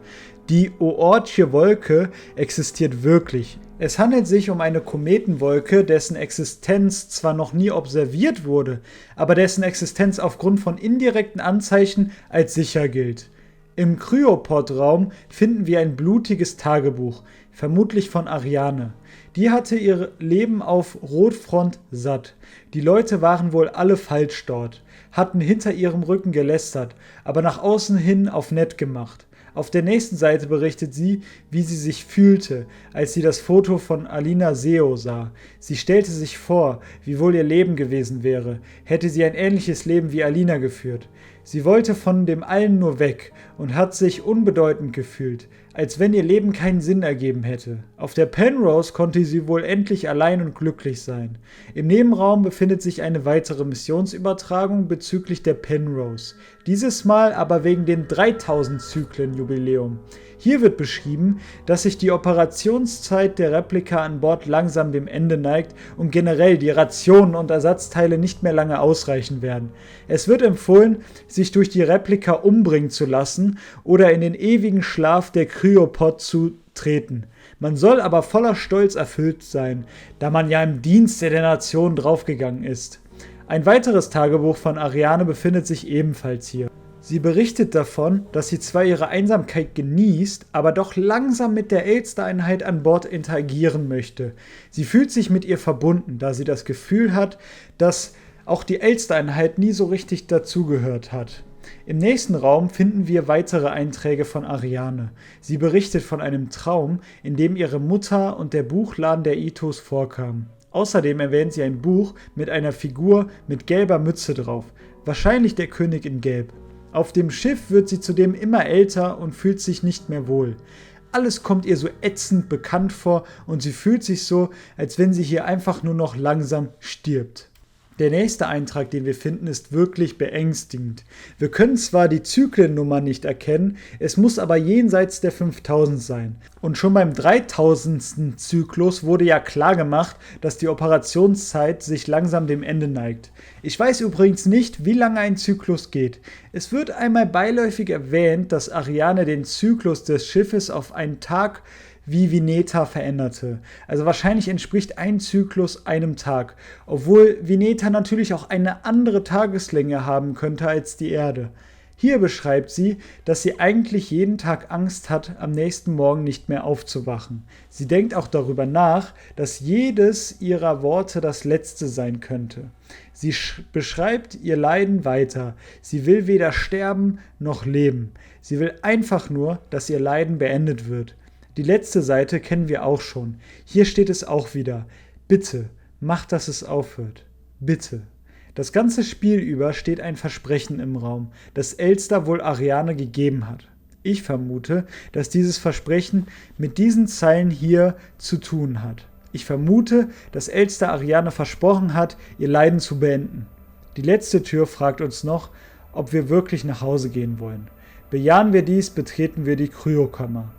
Die Oortje-Wolke existiert wirklich. Es handelt sich um eine Kometenwolke, dessen Existenz zwar noch nie observiert wurde, aber dessen Existenz aufgrund von indirekten Anzeichen als sicher gilt. Im Kryopod-Raum finden wir ein blutiges Tagebuch, vermutlich von Ariane. Die hatte ihr Leben auf Rotfront satt. Die Leute waren wohl alle falsch dort, hatten hinter ihrem Rücken gelästert, aber nach außen hin auf nett gemacht. Auf der nächsten Seite berichtet sie, wie sie sich fühlte, als sie das Foto von Alina Seo sah. Sie stellte sich vor, wie wohl ihr Leben gewesen wäre, hätte sie ein ähnliches Leben wie Alina geführt. Sie wollte von dem allen nur weg und hat sich unbedeutend gefühlt, als wenn ihr Leben keinen Sinn ergeben hätte. Auf der Penrose konnte sie wohl endlich allein und glücklich sein. Im Nebenraum befindet sich eine weitere Missionsübertragung bezüglich der Penrose. Dieses Mal aber wegen dem 3000 Zyklen Jubiläum. Hier wird beschrieben, dass sich die Operationszeit der Replika an Bord langsam dem Ende neigt und generell die Rationen und Ersatzteile nicht mehr lange ausreichen werden. Es wird empfohlen, sich durch die Replika umbringen zu lassen oder in den ewigen Schlaf der Kryopod zu treten. Man soll aber voller Stolz erfüllt sein, da man ja im Dienste der Nation draufgegangen ist. Ein weiteres Tagebuch von Ariane befindet sich ebenfalls hier. Sie berichtet davon, dass sie zwar ihre Einsamkeit genießt, aber doch langsam mit der Elster-Einheit an Bord interagieren möchte. Sie fühlt sich mit ihr verbunden, da sie das Gefühl hat, dass auch die Elster-Einheit nie so richtig dazugehört hat. Im nächsten Raum finden wir weitere Einträge von Ariane. Sie berichtet von einem Traum, in dem ihre Mutter und der Buchladen der Itos vorkamen. Außerdem erwähnt sie ein Buch mit einer Figur mit gelber Mütze drauf, wahrscheinlich der König in Gelb. Auf dem Schiff wird sie zudem immer älter und fühlt sich nicht mehr wohl. Alles kommt ihr so ätzend bekannt vor und sie fühlt sich so, als wenn sie hier einfach nur noch langsam stirbt. Der nächste Eintrag, den wir finden, ist wirklich beängstigend. Wir können zwar die Zyklennummer nicht erkennen, es muss aber jenseits der 5000 sein. Und schon beim 3000. Zyklus wurde ja klar gemacht, dass die Operationszeit sich langsam dem Ende neigt. Ich weiß übrigens nicht, wie lange ein Zyklus geht. Es wird einmal beiläufig erwähnt, dass Ariane den Zyklus des Schiffes auf einen Tag wie Vineta veränderte. Also wahrscheinlich entspricht ein Zyklus einem Tag, obwohl Vineta natürlich auch eine andere Tageslänge haben könnte als die Erde. Hier beschreibt sie, dass sie eigentlich jeden Tag Angst hat, am nächsten Morgen nicht mehr aufzuwachen. Sie denkt auch darüber nach, dass jedes ihrer Worte das letzte sein könnte. Sie beschreibt ihr Leiden weiter. Sie will weder sterben noch leben. Sie will einfach nur, dass ihr Leiden beendet wird. Die letzte Seite kennen wir auch schon. Hier steht es auch wieder. Bitte, mach, dass es aufhört. Bitte. Das ganze Spiel über steht ein Versprechen im Raum, das Elster wohl Ariane gegeben hat. Ich vermute, dass dieses Versprechen mit diesen Zeilen hier zu tun hat. Ich vermute, dass Elster Ariane versprochen hat, ihr Leiden zu beenden. Die letzte Tür fragt uns noch, ob wir wirklich nach Hause gehen wollen. Bejahen wir dies, betreten wir die Kryokammer.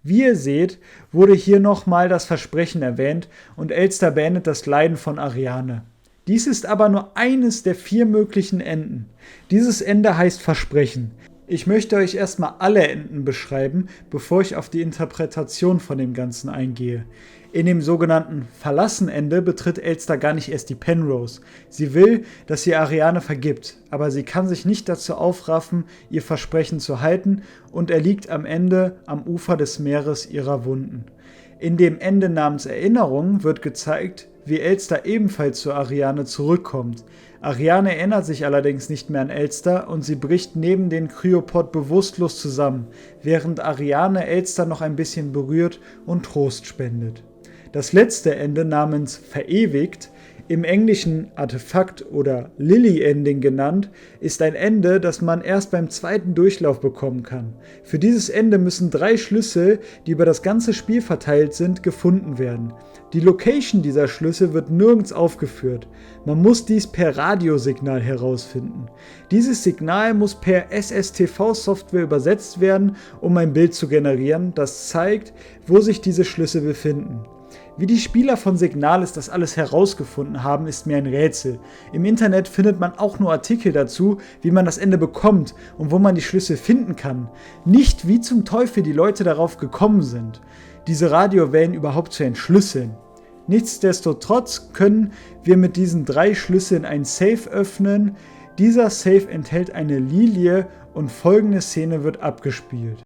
Wie ihr seht, wurde hier nochmal das Versprechen erwähnt und Elster beendet das Leiden von Ariane. Dies ist aber nur eines der 4 möglichen Enden. Dieses Ende heißt Versprechen. Ich möchte euch erstmal alle Enden beschreiben, bevor ich auf die Interpretation von dem Ganzen eingehe. In dem sogenannten Verlassenende betritt Elster gar nicht erst die Penrose. Sie will, dass sie Ariane vergibt, aber sie kann sich nicht dazu aufraffen, ihr Versprechen zu halten und erliegt am Ende am Ufer des Meeres ihrer Wunden. In dem Ende namens Erinnerung wird gezeigt, wie Elster ebenfalls zu Ariane zurückkommt. Ariane erinnert sich allerdings nicht mehr an Elster und sie bricht neben den Kryopod bewusstlos zusammen, während Ariane Elster noch ein bisschen berührt und Trost spendet. Das letzte Ende namens Verewigt, im Englischen Artefakt oder Lily Ending genannt, ist ein Ende, das man erst beim 2. Durchlauf bekommen kann. Für dieses Ende müssen 3 Schlüssel, die über das ganze Spiel verteilt sind, gefunden werden. Die Location dieser Schlüssel wird nirgends aufgeführt. Man muss dies per Radiosignal herausfinden. Dieses Signal muss per SSTV-Software übersetzt werden, um ein Bild zu generieren, das zeigt, wo sich diese Schlüssel befinden. Wie die Spieler von Signalis das alles herausgefunden haben, ist mir ein Rätsel. Im Internet findet man auch nur Artikel dazu, wie man das Ende bekommt und wo man die Schlüssel finden kann. Nicht wie zum Teufel die Leute darauf gekommen sind, diese Radiowellen überhaupt zu entschlüsseln. Nichtsdestotrotz können wir mit diesen 3 Schlüsseln ein Safe öffnen. Dieser Safe enthält eine Lilie und folgende Szene wird abgespielt.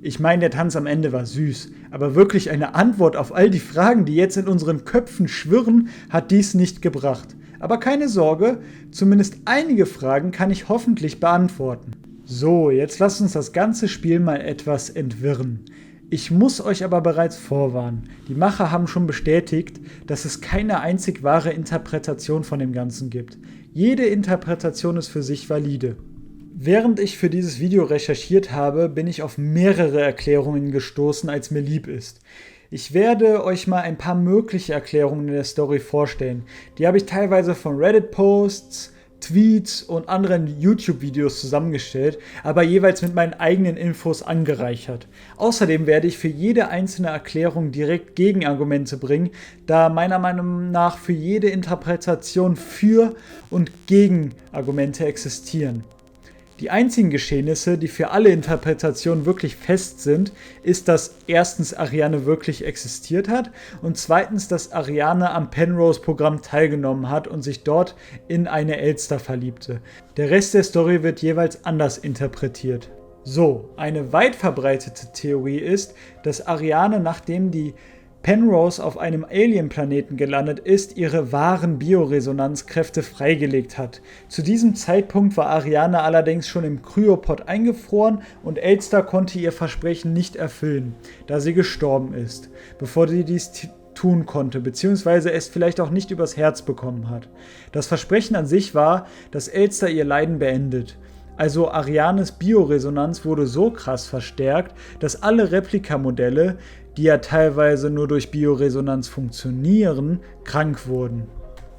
Ich meine, der Tanz am Ende war süß, aber wirklich eine Antwort auf all die Fragen, die jetzt in unseren Köpfen schwirren, hat dies nicht gebracht. Aber keine Sorge, zumindest einige Fragen kann ich hoffentlich beantworten. So, jetzt lasst uns das ganze Spiel mal etwas entwirren. Ich muss euch aber bereits vorwarnen, die Macher haben schon bestätigt, dass es keine einzig wahre Interpretation von dem Ganzen gibt. Jede Interpretation ist für sich valide. Während ich für dieses Video recherchiert habe, bin ich auf mehrere Erklärungen gestoßen, als mir lieb ist. Ich werde euch mal ein paar mögliche Erklärungen in der Story vorstellen. Die habe ich teilweise von Reddit-Posts, Tweets und anderen YouTube-Videos zusammengestellt, aber jeweils mit meinen eigenen Infos angereichert. Außerdem werde ich für jede einzelne Erklärung direkt Gegenargumente bringen, da meiner Meinung nach für jede Interpretation Für- und Gegenargumente existieren. Die einzigen Geschehnisse, die für alle Interpretationen wirklich fest sind, ist, dass erstens Ariane wirklich existiert hat und zweitens, dass Ariane am Penrose-Programm teilgenommen hat und sich dort in eine Elster verliebte. Der Rest der Story wird jeweils anders interpretiert. So, eine weit verbreitete Theorie ist, dass Ariane, nachdem die Penrose auf einem Alien-Planeten gelandet ist, ihre wahren Bioresonanzkräfte freigelegt hat. Zu diesem Zeitpunkt war Ariane allerdings schon im Kryopod eingefroren und Elster konnte ihr Versprechen nicht erfüllen, da sie gestorben ist, bevor sie dies tun konnte, beziehungsweise es vielleicht auch nicht übers Herz bekommen hat. Das Versprechen an sich war, dass Elster ihr Leiden beendet. Also Arianes Bioresonanz wurde so krass verstärkt, dass alle Replikamodelle, die ja teilweise nur durch Bioresonanz funktionieren, krank wurden.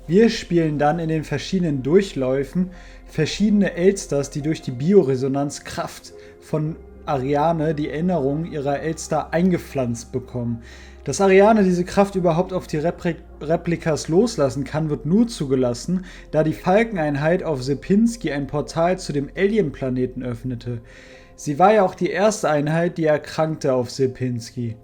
Wir spielen dann in den verschiedenen Durchläufen verschiedene Elsters, die durch die Bioresonanz Kraft von Ariane die Erinnerung ihrer Elster eingepflanzt bekommen. Dass Ariane diese Kraft überhaupt auf die Replikas loslassen kann, wird nur zugelassen, da die Falkeneinheit auf Sierpinski ein Portal zu dem Alien-Planeten öffnete. Sie war ja auch die erste Einheit, die erkrankte auf Sierpinski.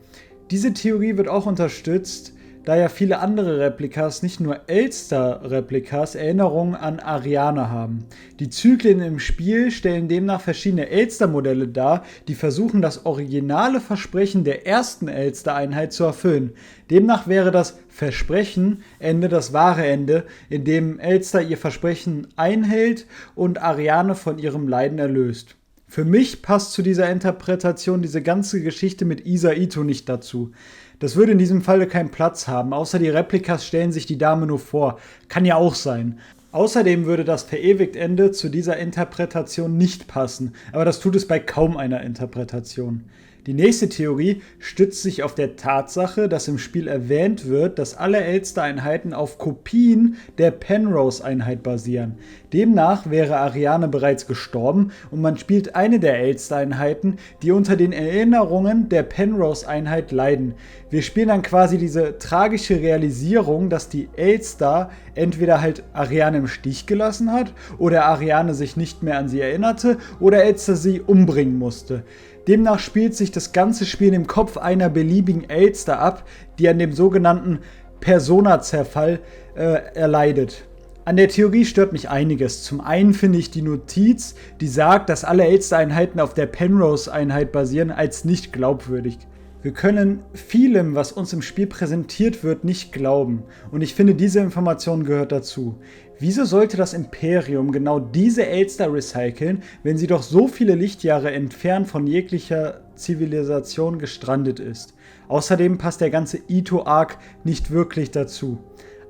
Diese Theorie wird auch unterstützt, da ja viele andere Replikas, nicht nur Elster-Replikas, Erinnerungen an Ariane haben. Die Zyklen im Spiel stellen demnach verschiedene Elster-Modelle dar, die versuchen, das originale Versprechen der ersten Elster-Einheit zu erfüllen. Demnach wäre das Versprechen-Ende das wahre Ende, in dem Elster ihr Versprechen einhält und Ariane von ihrem Leiden erlöst. Für mich passt zu dieser Interpretation diese ganze Geschichte mit Isa-Ito nicht dazu. Das würde in diesem Falle keinen Platz haben, außer die Replikas stellen sich die Dame nur vor. Kann ja auch sein. Außerdem würde das Verewigt-Ende zu dieser Interpretation nicht passen, aber das tut es bei kaum einer Interpretation. Die nächste Theorie stützt sich auf der Tatsache, dass im Spiel erwähnt wird, dass alle Elster-Einheiten auf Kopien der Penrose-Einheit basieren. Demnach wäre Ariane bereits gestorben und man spielt eine der Elster-Einheiten, die unter den Erinnerungen der Penrose-Einheit leiden. Wir spielen dann quasi diese tragische Realisierung, dass die Elster entweder halt Ariane im Stich gelassen hat oder Ariane sich nicht mehr an sie erinnerte oder Elster sie umbringen musste. Demnach spielt sich das ganze Spiel im Kopf einer beliebigen Elster ab, die an dem sogenannten Persona-Zerfall erleidet. An der Theorie stört mich einiges. Zum einen finde ich die Notiz, die sagt, dass alle Elster-Einheiten auf der Penrose-Einheit basieren, als nicht glaubwürdig. Wir können vielem, was uns im Spiel präsentiert wird, nicht glauben. Und ich finde, diese Information gehört dazu. Wieso sollte das Imperium genau diese Elster recyceln, wenn sie doch so viele Lichtjahre entfernt von jeglicher Zivilisation gestrandet ist? Außerdem passt der ganze Ito-Arc nicht wirklich dazu.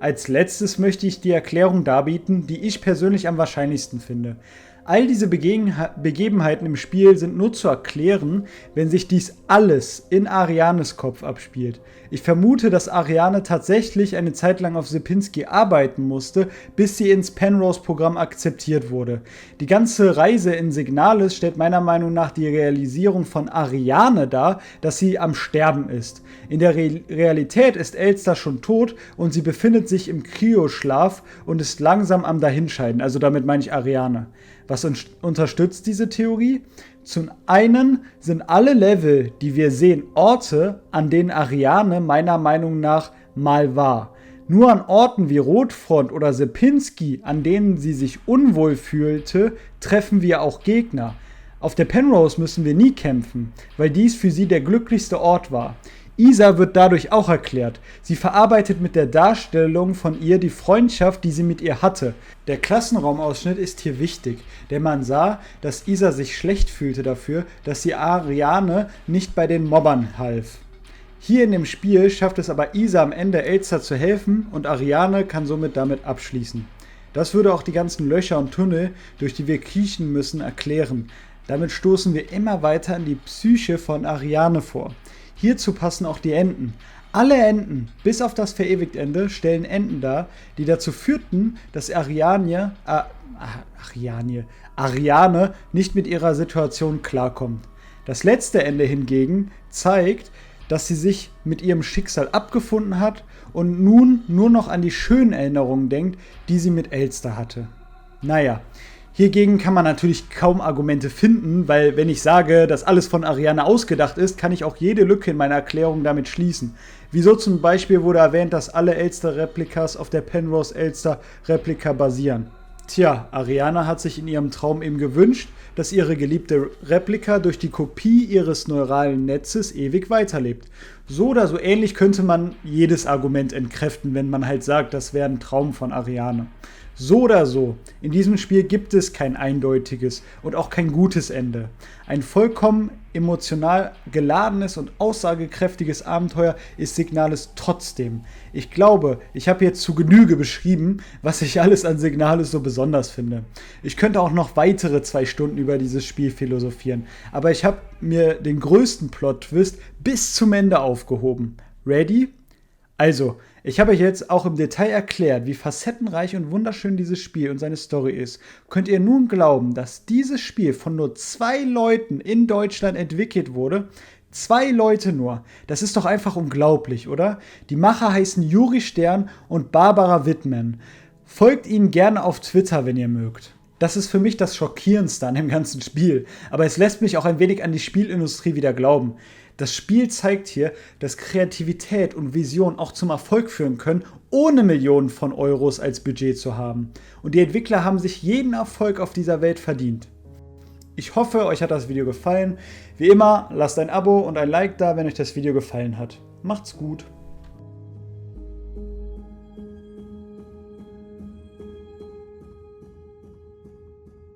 Als letztes möchte ich die Erklärung darbieten, die ich persönlich am wahrscheinlichsten finde. All diese Begebenheiten im Spiel sind nur zu erklären, wenn sich dies alles in Arianes Kopf abspielt. Ich vermute, dass Ariane tatsächlich eine Zeit lang auf Sierpinski arbeiten musste, bis sie ins Penrose-Programm akzeptiert wurde. Die ganze Reise in Signalis stellt meiner Meinung nach die Realisierung von Ariane dar, dass sie am Sterben ist. In der Realität ist Elster schon tot und sie befindet sich im Kryoschlaf und ist langsam am Dahinscheiden, also damit meine ich Ariane. Was unterstützt diese Theorie? Zum einen sind alle Level, die wir sehen, Orte, an denen Ariane meiner Meinung nach mal war. Nur an Orten wie Rotfront oder Sierpinski, an denen sie sich unwohl fühlte, treffen wir auch Gegner. Auf der Penrose müssen wir nie kämpfen, weil dies für sie der glücklichste Ort war. Isa wird dadurch auch erklärt. Sie verarbeitet mit der Darstellung von ihr die Freundschaft, die sie mit ihr hatte. Der Klassenraumausschnitt ist hier wichtig, denn man sah, dass Isa sich schlecht fühlte dafür, dass sie Ariane nicht bei den Mobbern half. Hier in dem Spiel schafft es aber Isa am Ende Elster zu helfen und Ariane kann somit damit abschließen. Das würde auch die ganzen Löcher und Tunnel, durch die wir kriechen müssen, erklären. Damit stoßen wir immer weiter in die Psyche von Ariane vor. Hierzu passen auch die Enden. Alle Enden, bis auf das Verewigt-Ende, stellen Enden dar, die dazu führten, dass Ariane nicht mit ihrer Situation klarkommt. Das letzte Ende hingegen zeigt, dass sie sich mit ihrem Schicksal abgefunden hat und nun nur noch an die schönen Erinnerungen denkt, die sie mit Elster hatte. Naja. Hiergegen kann man natürlich kaum Argumente finden, weil wenn ich sage, dass alles von Ariane ausgedacht ist, kann ich auch jede Lücke in meiner Erklärung damit schließen. Wieso zum Beispiel wurde erwähnt, dass alle Elster-Replikas auf der Penrose-Elster-Replika basieren? Tja, Ariane hat sich in ihrem Traum eben gewünscht, dass ihre geliebte Replika durch die Kopie ihres neuralen Netzes ewig weiterlebt. So oder so ähnlich könnte man jedes Argument entkräften, wenn man halt sagt, das wäre ein Traum von Ariane. So oder so, in diesem Spiel gibt es kein eindeutiges und auch kein gutes Ende. Ein vollkommen emotional geladenes und aussagekräftiges Abenteuer ist Signalis trotzdem. Ich glaube, ich habe jetzt zu Genüge beschrieben, was ich alles an Signalis so besonders finde. Ich könnte auch noch weitere 2 Stunden über dieses Spiel philosophieren, aber ich habe mir den größten Plot-Twist bis zum Ende aufgehoben. Ready? Also, ich habe euch jetzt auch im Detail erklärt, wie facettenreich und wunderschön dieses Spiel und seine Story ist. Könnt ihr nun glauben, dass dieses Spiel von nur 2 Leuten in Deutschland entwickelt wurde? 2 Leute nur. Das ist doch einfach unglaublich, oder? Die Macher heißen Juri Stern und Barbara Wittmann. Folgt ihnen gerne auf Twitter, wenn ihr mögt. Das ist für mich das Schockierendste an dem ganzen Spiel. Aber es lässt mich auch ein wenig an die Spielindustrie wieder glauben. Das Spiel zeigt hier, dass Kreativität und Vision auch zum Erfolg führen können, ohne Millionen von Euros als Budget zu haben. Und die Entwickler haben sich jeden Erfolg auf dieser Welt verdient. Ich hoffe, euch hat das Video gefallen. Wie immer, lasst ein Abo und ein Like da, wenn euch das Video gefallen hat. Macht's gut!